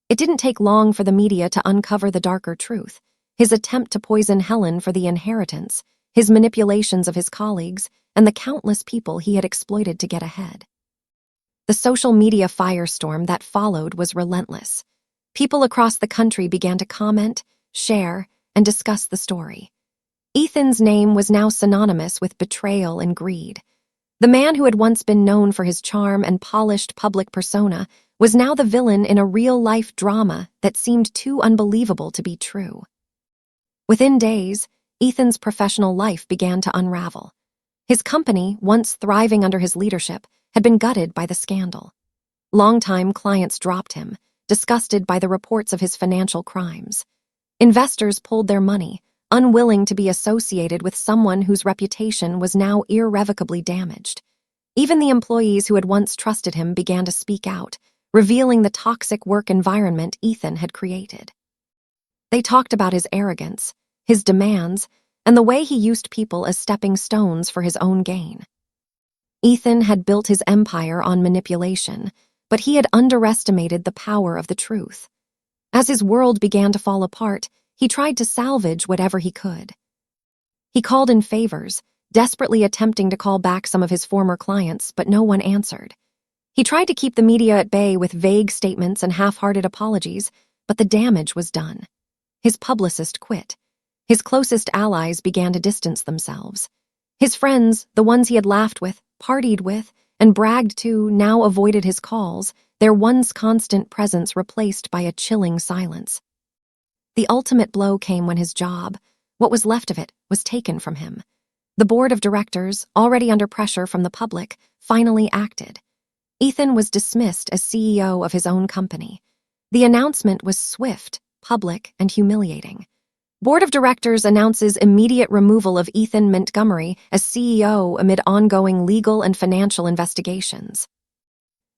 It didn't take long for the media to uncover the darker truth: his attempt to poison Helen for the inheritance, his manipulations of his colleagues, and the countless people he had exploited to get ahead. The social media firestorm that followed was relentless. People across the country began to comment, share, and discuss the story. Ethan's name was now synonymous with betrayal and greed. The man who had once been known for his charm and polished public persona was now the villain in a real-life drama that seemed too unbelievable to be true. Within days, Ethan's professional life began to unravel. His company, once thriving under his leadership, had been gutted by the scandal. Longtime clients dropped him, disgusted by the reports of his financial crimes. Investors pulled their money, unwilling to be associated with someone whose reputation was now irrevocably damaged. Even the employees who had once trusted him began to speak out, revealing the toxic work environment Ethan had created. They talked about his arrogance, his demands, and the way he used people as stepping stones for his own gain. Ethan had built his empire on manipulation, but he had underestimated the power of the truth. As his world began to fall apart, he tried to salvage whatever he could. He called in favors, desperately attempting to call back some of his former clients, but no one answered. He tried to keep the media at bay with vague statements and half-hearted apologies, but the damage was done. His publicist quit. His closest allies began to distance themselves. His friends, the ones he had laughed with, partied with, and bragged to, now avoided his calls, their once constant presence replaced by a chilling silence. The ultimate blow came when his job, what was left of it, was taken from him. The board of directors, already under pressure from the public, finally acted. Ethan was dismissed as CEO of his own company. The announcement was swift, public, and humiliating. Board of Directors announces immediate removal of Ethan Montgomery as CEO amid ongoing legal and financial investigations.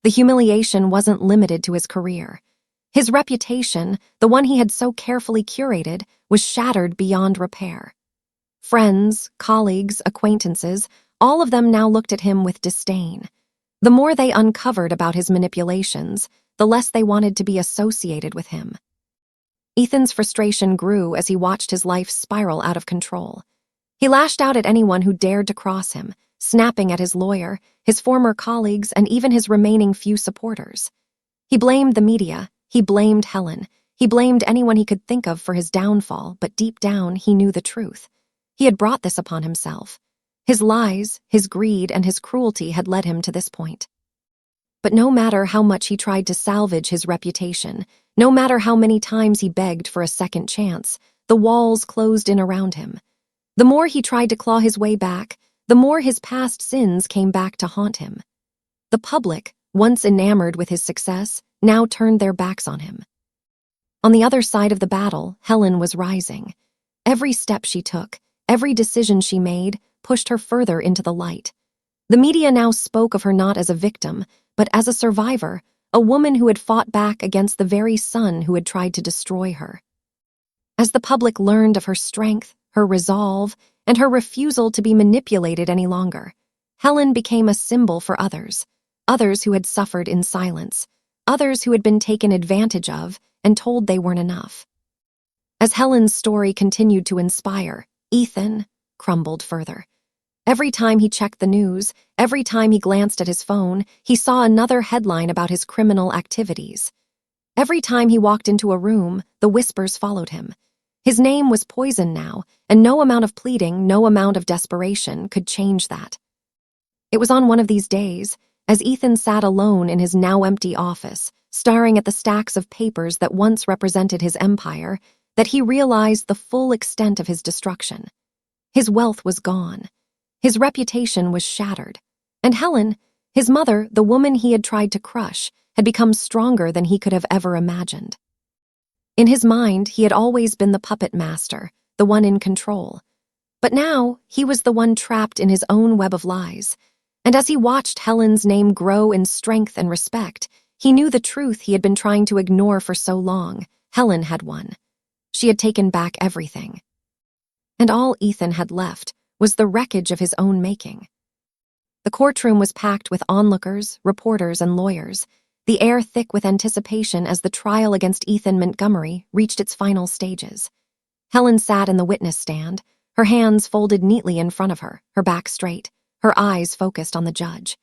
The humiliation wasn't limited to his career. His reputation, the one he had so carefully curated, was shattered beyond repair. Friends, colleagues, acquaintances, all of them now looked at him with disdain. The more they uncovered about his manipulations, the less they wanted to be associated with him. Ethan's frustration grew as he watched his life spiral out of control. He lashed out at anyone who dared to cross him, snapping at his lawyer, his former colleagues, and even his remaining few supporters. He blamed the media, he blamed Helen, he blamed anyone he could think of for his downfall, but deep down he knew the truth. He had brought this upon himself. His lies, his greed, and his cruelty had led him to this point. But no matter how much he tried to salvage his reputation, no matter how many times he begged for a second chance, the walls closed in around him. The more he tried to claw his way back, the more his past sins came back to haunt him. The public, once enamored with his success, now turned their backs on him. On the other side of the battle, Helen was rising. Every step she took, every decision she made, pushed her further into the light. The media now spoke of her not as a victim, but as a survivor, a woman who had fought back against the very son who had tried to destroy her. As the public learned of her strength, her resolve, and her refusal to be manipulated any longer, Helen became a symbol for others who had suffered in silence, others who had been taken advantage of and told they weren't enough. As Helen's story continued to inspire, Ethan crumbled further. Every time he checked the news, every time he glanced at his phone, he saw another headline about his criminal activities. Every time he walked into a room, the whispers followed him. His name was poison now, and no amount of pleading, no amount of desperation could change that. It was on one of these days, as Ethan sat alone in his now empty office, staring at the stacks of papers that once represented his empire, that he realized the full extent of his destruction. His wealth was gone. His reputation was shattered. And Helen, his mother, the woman he had tried to crush, had become stronger than he could have ever imagined. In his mind, he had always been the puppet master, the one in control. But now, he was the one trapped in his own web of lies. And as he watched Helen's name grow in strength and respect, he knew the truth he had been trying to ignore for so long. Helen had won. She had taken back everything. And all Ethan had left was the wreckage of his own making. The courtroom was packed with onlookers, reporters, and lawyers, the air thick with anticipation as the trial against Ethan Montgomery reached its final stages. Helen sat in the witness stand, her hands folded neatly in front of her, her back straight, her eyes focused on the judge.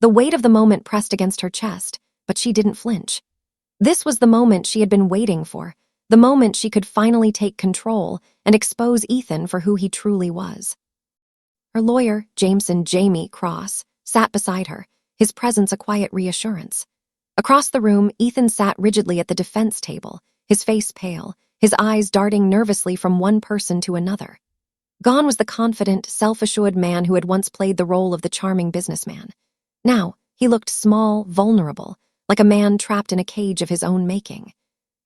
The weight of the moment pressed against her chest, but she didn't flinch. This was the moment she had been waiting for, the moment she could finally take control and expose Ethan for who he truly was. Her lawyer, Jameson Jamie Cross, sat beside her, his presence a quiet reassurance. Across the room, Ethan sat rigidly at the defense table, his face pale, his eyes darting nervously from one person to another. Gone was the confident, self-assured man who had once played the role of the charming businessman. Now, he looked small, vulnerable, like a man trapped in a cage of his own making.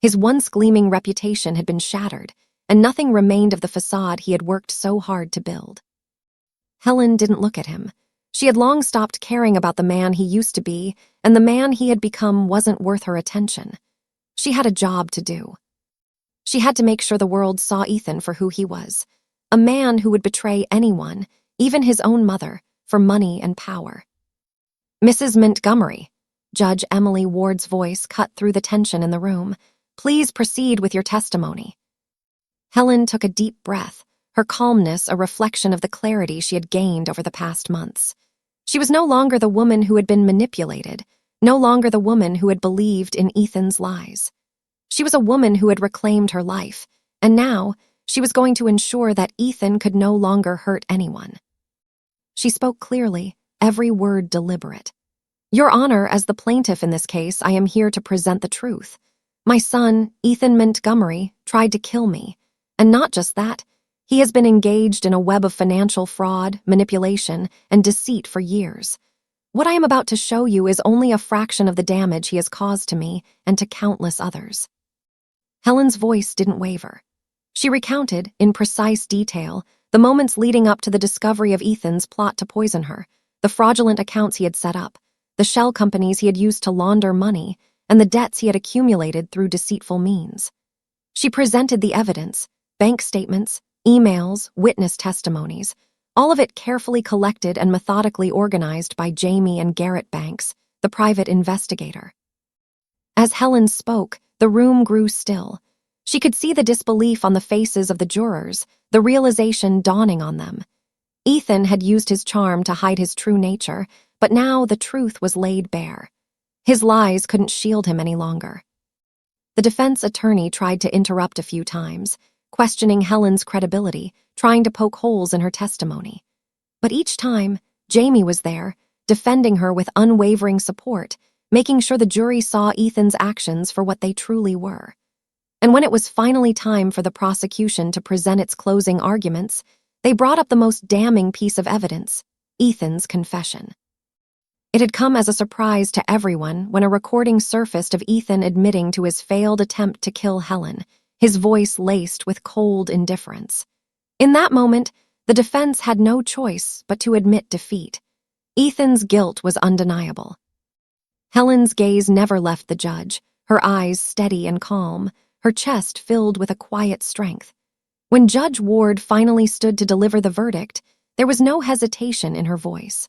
His once gleaming reputation had been shattered, and nothing remained of the facade he had worked so hard to build. Helen didn't look at him. She had long stopped caring about the man he used to be, and the man he had become wasn't worth her attention. She had a job to do. She had to make sure the world saw Ethan for who he was, a man who would betray anyone, even his own mother, for money and power. "Mrs. Montgomery," Judge Emily Ward's voice cut through the tension in the room, "please proceed with your testimony." Helen took a deep breath, her calmness a reflection of the clarity she had gained over the past months. She was no longer the woman who had been manipulated, no longer the woman who had believed in Ethan's lies. She was a woman who had reclaimed her life, and now she was going to ensure that Ethan could no longer hurt anyone. She spoke clearly, every word deliberate. "Your Honor, as the plaintiff in this case, I am here to present the truth. My son, Ethan Montgomery, tried to kill me, and not just that, he has been engaged in a web of financial fraud, manipulation, and deceit for years. What I am about to show you is only a fraction of the damage he has caused to me and to countless others." Helen's voice didn't waver. She recounted, in precise detail, the moments leading up to the discovery of Ethan's plot to poison her, the fraudulent accounts he had set up, the shell companies he had used to launder money, and the debts he had accumulated through deceitful means. She presented the evidence, bank statements, emails, witness testimonies, all of it carefully collected and methodically organized by Jamie and Garrett Banks, the private investigator. As Helen spoke, the room grew still. She could see the disbelief on the faces of the jurors, the realization dawning on them. Ethan had used his charm to hide his true nature, but now the truth was laid bare. His lies couldn't shield him any longer. The defense attorney tried to interrupt a few times, questioning Helen's credibility, trying to poke holes in her testimony. But each time, Jamie was there, defending her with unwavering support, making sure the jury saw Ethan's actions for what they truly were. And when it was finally time for the prosecution to present its closing arguments, they brought up the most damning piece of evidence, Ethan's confession. It had come as a surprise to everyone when a recording surfaced of Ethan admitting to his failed attempt to kill Helen, his voice laced with cold indifference. In that moment, the defense had no choice but to admit defeat. Ethan's guilt was undeniable. Helen's gaze never left the judge, her eyes steady and calm, her chest filled with a quiet strength. When Judge Ward finally stood to deliver the verdict, there was no hesitation in her voice.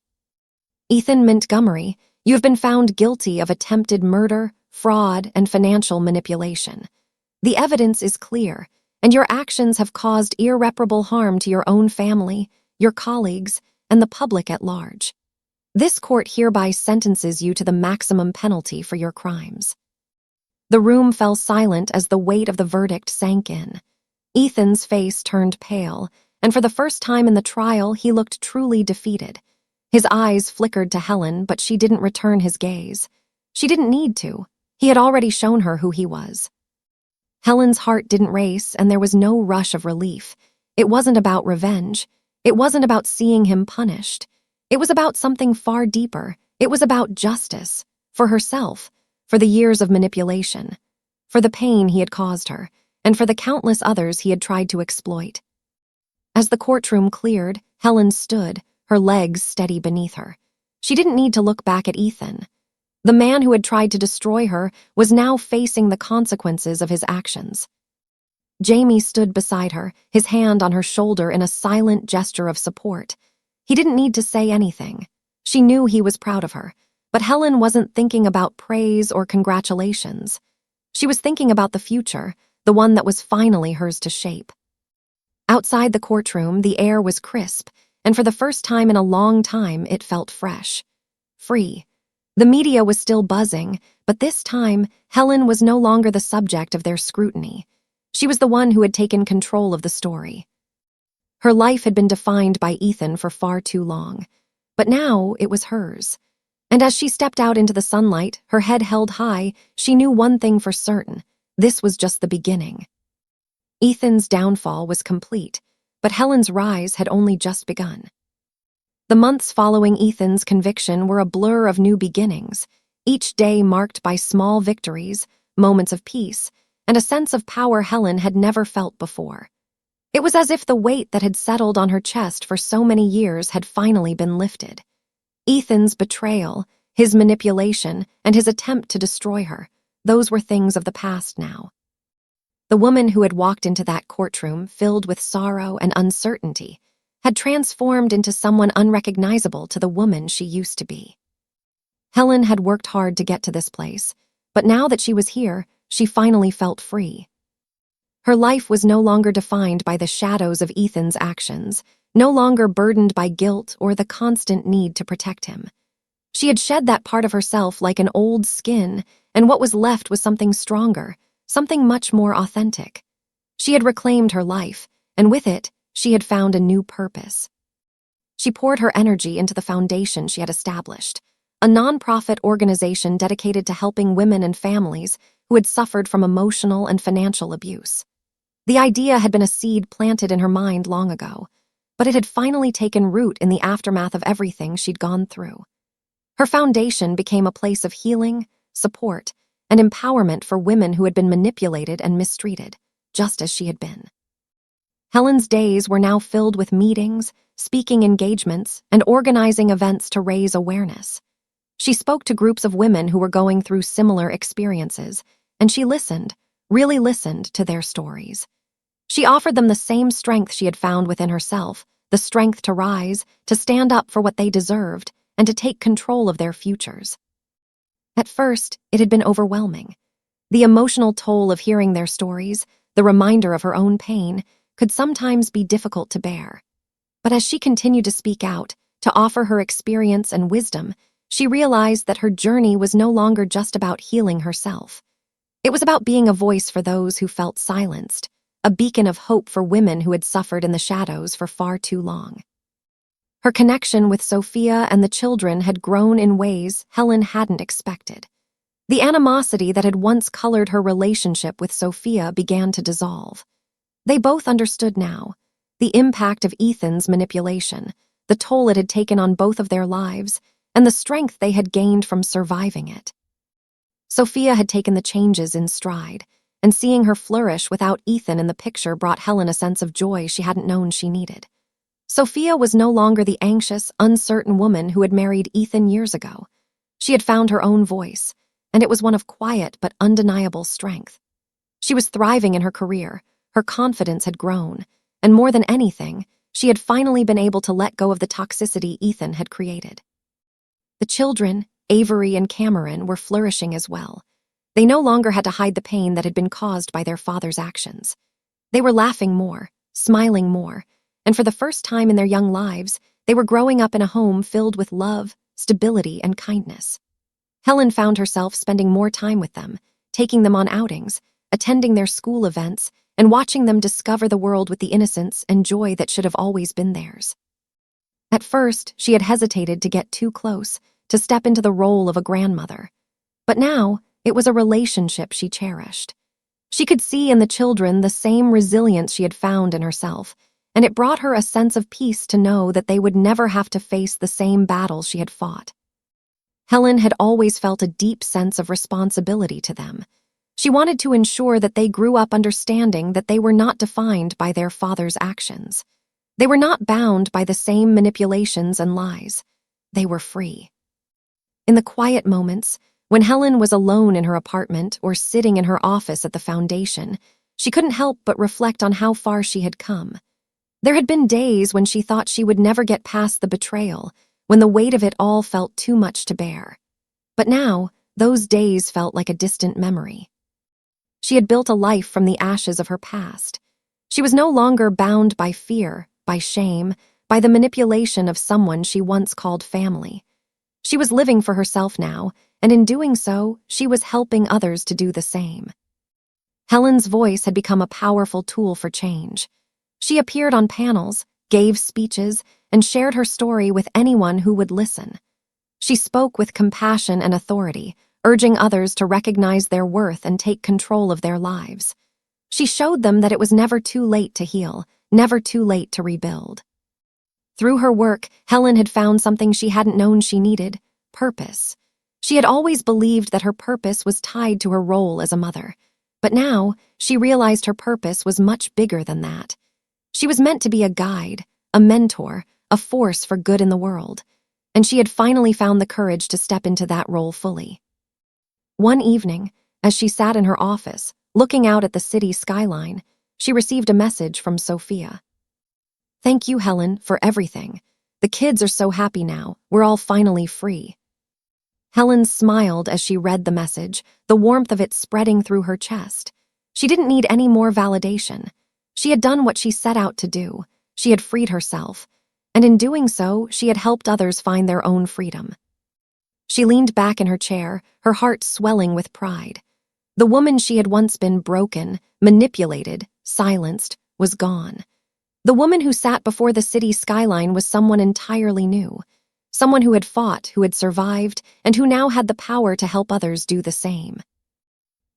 Ethan Montgomery, you have been found guilty of attempted murder, fraud, and financial manipulation. The evidence is clear, and your actions have caused irreparable harm to your own family, your colleagues, and the public at large. This court hereby sentences you to the maximum penalty for your crimes. The room fell silent as the weight of the verdict sank in. Ethan's face turned pale, and for the first time in the trial, he looked truly defeated. His eyes flickered to Helen, but she didn't return his gaze. She didn't need to. He had already shown her who he was. Helen's heart didn't race, and there was no rush of relief. It wasn't about revenge. It wasn't about seeing him punished. It was about something far deeper. It was about justice. For herself, for the years of manipulation, for the pain he had caused her, and for the countless others he had tried to exploit. As the courtroom cleared, Helen stood, her legs steady beneath her. She didn't need to look back at Ethan. The man who had tried to destroy her was now facing the consequences of his actions. Jamie stood beside her, his hand on her shoulder in a silent gesture of support. He didn't need to say anything. She knew he was proud of her, but Helen wasn't thinking about praise or congratulations. She was thinking about the future, the one that was finally hers to shape. Outside the courtroom, the air was crisp, and for the first time in a long time, it felt fresh. Free. The media was still buzzing, but this time, Helen was no longer the subject of their scrutiny. She was the one who had taken control of the story. Her life had been defined by Ethan for far too long, but now it was hers. And as she stepped out into the sunlight, her head held high, she knew one thing for certain: this was just the beginning. Ethan's downfall was complete, but Helen's rise had only just begun. The months following Ethan's conviction were a blur of new beginnings, each day marked by small victories, moments of peace, and a sense of power Helen had never felt before. It was as if the weight that had settled on her chest for so many years had finally been lifted. Ethan's betrayal, his manipulation, and his attempt to destroy her, those were things of the past now. The woman who had walked into that courtroom filled with sorrow and uncertainty had transformed into someone unrecognizable to the woman she used to be. Helen had worked hard to get to this place, but now that she was here, she finally felt free. Her life was no longer defined by the shadows of Ethan's actions, no longer burdened by guilt or the constant need to protect him. She had shed that part of herself like an old skin, and what was left was something stronger, something much more authentic. She had reclaimed her life, and with it, she had found a new purpose. She poured her energy into the foundation she had established, a nonprofit organization dedicated to helping women and families who had suffered from emotional and financial abuse. The idea had been a seed planted in her mind long ago, but it had finally taken root in the aftermath of everything she'd gone through. Her foundation became a place of healing, support, and empowerment for women who had been manipulated and mistreated, just as she had been. Helen's days were now filled with meetings, speaking engagements, and organizing events to raise awareness. She spoke to groups of women who were going through similar experiences, and she listened, really listened to their stories. She offered them the same strength she had found within herself, the strength to rise, to stand up for what they deserved, and to take control of their futures. At first, it had been overwhelming. The emotional toll of hearing their stories, the reminder of her own pain, could sometimes be difficult to bear. But as she continued to speak out, to offer her experience and wisdom, she realized that her journey was no longer just about healing herself. It was about being a voice for those who felt silenced, a beacon of hope for women who had suffered in the shadows for far too long. Her connection with Sophia and the children had grown in ways Helen hadn't expected. The animosity that had once colored her relationship with Sophia began to dissolve. They both understood now the impact of Ethan's manipulation, the toll it had taken on both of their lives, and the strength they had gained from surviving it. Sophia had taken the changes in stride, and seeing her flourish without Ethan in the picture brought Helen a sense of joy she hadn't known she needed. Sophia was no longer the anxious, uncertain woman who had married Ethan years ago. She had found her own voice, and it was one of quiet but undeniable strength. She was thriving in her career, her confidence had grown, and more than anything, she had finally been able to let go of the toxicity Ethan had created. The children, Avery and Cameron, were flourishing as well. They no longer had to hide the pain that had been caused by their father's actions. They were laughing more, smiling more, and for the first time in their young lives, they were growing up in a home filled with love, stability, and kindness. Helen found herself spending more time with them, taking them on outings, attending their school events, and watching them discover the world with the innocence and joy that should have always been theirs. At first, she had hesitated to get too close, to step into the role of a grandmother. But now, it was a relationship she cherished. She could see in the children the same resilience she had found in herself, and it brought her a sense of peace to know that they would never have to face the same battles she had fought. Helen had always felt a deep sense of responsibility to them. She wanted to ensure that they grew up understanding that they were not defined by their father's actions. They were not bound by the same manipulations and lies. They were free. In the quiet moments, when Helen was alone in her apartment or sitting in her office at the foundation, she couldn't help but reflect on how far she had come. There had been days when she thought she would never get past the betrayal, when the weight of it all felt too much to bear. But now, those days felt like a distant memory. She had built a life from the ashes of her past. She was no longer bound by fear, by shame, by the manipulation of someone she once called family. She was living for herself now, and in doing so, she was helping others to do the same. Helen's voice had become a powerful tool for change. She appeared on panels, gave speeches, and shared her story with anyone who would listen. She spoke with compassion and authority, urging others to recognize their worth and take control of their lives. She showed them that it was never too late to heal, never too late to rebuild. Through her work, Helen had found something she hadn't known she needed: purpose. She had always believed that her purpose was tied to her role as a mother, but now she realized her purpose was much bigger than that. She was meant to be a guide, a mentor, a force for good in the world, and she had finally found the courage to step into that role fully. One evening, as she sat in her office, looking out at the city skyline, she received a message from Sophia. "Thank you, Helen, for everything. The kids are so happy now. We're all finally free." Helen smiled as she read the message, the warmth of it spreading through her chest. She didn't need any more validation. She had done what she set out to do. She had freed herself, and in doing so, she had helped others find their own freedom. She leaned back in her chair, her heart swelling with pride. The woman she had once been broken, manipulated, silenced, was gone. The woman who sat before the city skyline was someone entirely new, someone who had fought, who had survived, and who now had the power to help others do the same.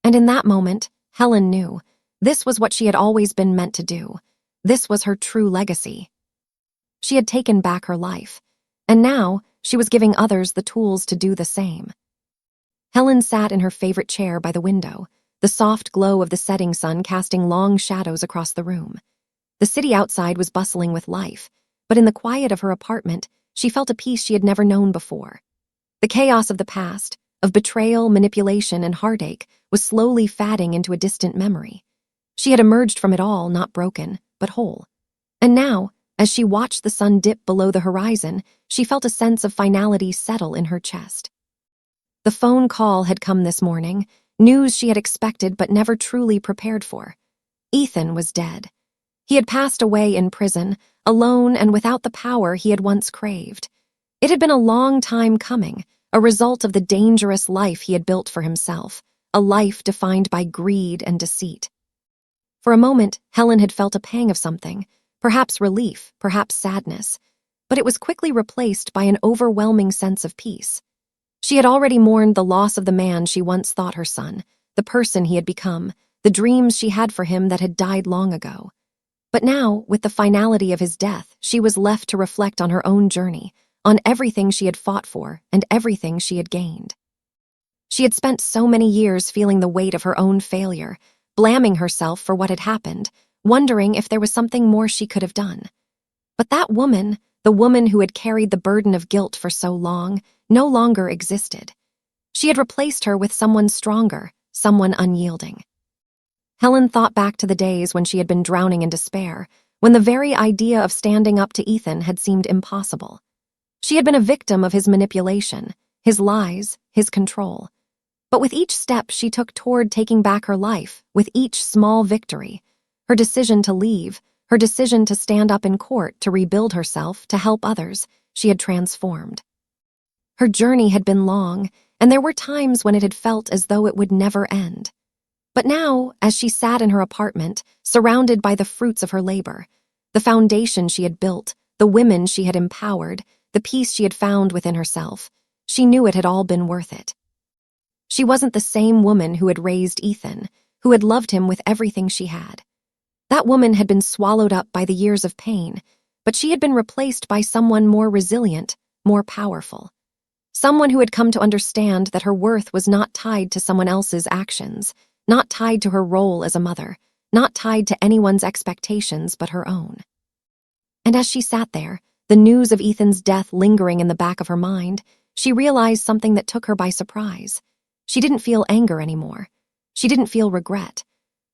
And in that moment, Helen knew this was what she had always been meant to do. This was her true legacy. She had taken back her life, and now she was giving others the tools to do the same. Helen sat in her favorite chair by the window, the soft glow of the setting sun casting long shadows across the room. The city outside was bustling with life, but in the quiet of her apartment, she felt a peace she had never known before. The chaos of the past, of betrayal, manipulation, and heartache, was slowly fading into a distant memory. She had emerged from it all, not broken, but whole. And now, as she watched the sun dip below the horizon, she felt a sense of finality settle in her chest. The phone call had come this morning, news she had expected but never truly prepared for. Ethan was dead. He had passed away in prison, alone and without the power he had once craved. It had been a long time coming, a result of the dangerous life he had built for himself, a life defined by greed and deceit. For a moment, Helen had felt a pang of something, perhaps relief, perhaps sadness, but it was quickly replaced by an overwhelming sense of peace. She had already mourned the loss of the man she once thought her son, the person he had become, the dreams she had for him that had died long ago. But now, with the finality of his death, she was left to reflect on her own journey, on everything she had fought for and everything she had gained. She had spent so many years feeling the weight of her own failure, blaming herself for what had happened, wondering if there was something more she could have done. But that woman, the woman who had carried the burden of guilt for so long, no longer existed. She had replaced her with someone stronger, someone unyielding. Helen thought back to the days when she had been drowning in despair, when the very idea of standing up to Ethan had seemed impossible. She had been a victim of his manipulation, his lies, his control. But with each step she took toward taking back her life, with each small victory, her decision to leave, her decision to stand up in court, to rebuild herself, to help others, she had transformed. Her journey had been long, and there were times when it had felt as though it would never end. But now, as she sat in her apartment, surrounded by the fruits of her labor, the foundation she had built, the women she had empowered, the peace she had found within herself, she knew it had all been worth it. She wasn't the same woman who had raised Ethan, who had loved him with everything she had. That woman had been swallowed up by the years of pain, but she had been replaced by someone more resilient, more powerful. Someone who had come to understand that her worth was not tied to someone else's actions, not tied to her role as a mother, not tied to anyone's expectations but her own. And as she sat there, the news of Ethan's death lingering in the back of her mind, she realized something that took her by surprise. She didn't feel anger anymore. She didn't feel regret.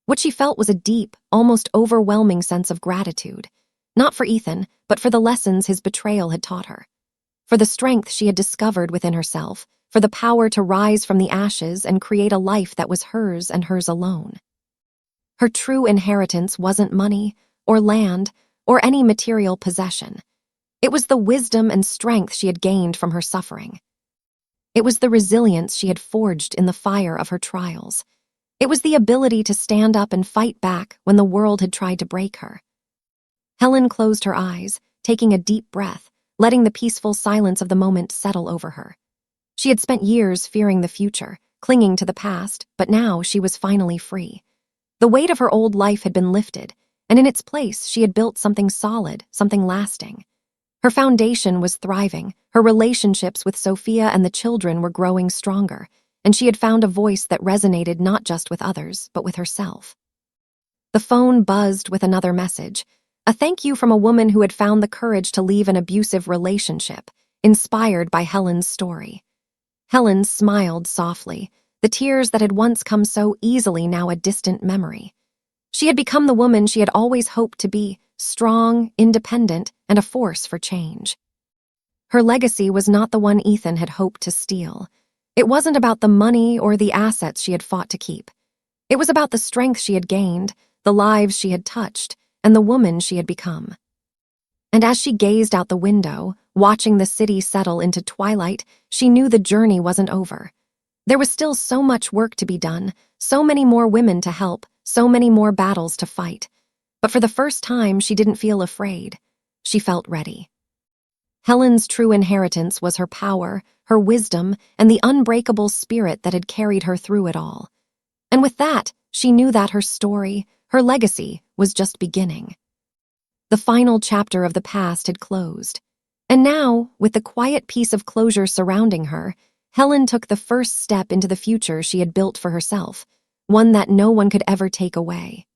What she felt was a deep, almost overwhelming sense of gratitude, not for Ethan, but for the lessons his betrayal had taught her, for the strength she had discovered within herself, for the power to rise from the ashes and create a life that was hers and hers alone. Her true inheritance wasn't money, or land, or any material possession. It was the wisdom and strength she had gained from her suffering. It was the resilience she had forged in the fire of her trials. It was the ability to stand up and fight back when the world had tried to break her. Helen closed her eyes, taking a deep breath, letting the peaceful silence of the moment settle over her. She had spent years fearing the future, clinging to the past, but now she was finally free. The weight of her old life had been lifted, and in its place she had built something solid, something lasting. Her foundation was thriving, her relationships with Sophia and the children were growing stronger, and she had found a voice that resonated not just with others, but with herself. The phone buzzed with another message, a thank you from a woman who had found the courage to leave an abusive relationship, inspired by Helen's story. Helen smiled softly, the tears that had once come so easily now a distant memory. She had become the woman she had always hoped to be, strong, independent, and a force for change. Her legacy was not the one Ethan had hoped to steal. It wasn't about the money or the assets she had fought to keep. It was about the strength she had gained, the lives she had touched, and the woman she had become. And as she gazed out the window, watching the city settle into twilight, she knew the journey wasn't over. There was still so much work to be done, so many more women to help, so many more battles to fight. But for the first time, she didn't feel afraid. She felt ready. Helen's true inheritance was her power, her wisdom, and the unbreakable spirit that had carried her through it all. And with that, she knew that her story, her legacy, was just beginning. The final chapter of the past had closed. And now, with the quiet peace of closure surrounding her, Helen took the first step into the future she had built for herself, one that no one could ever take away.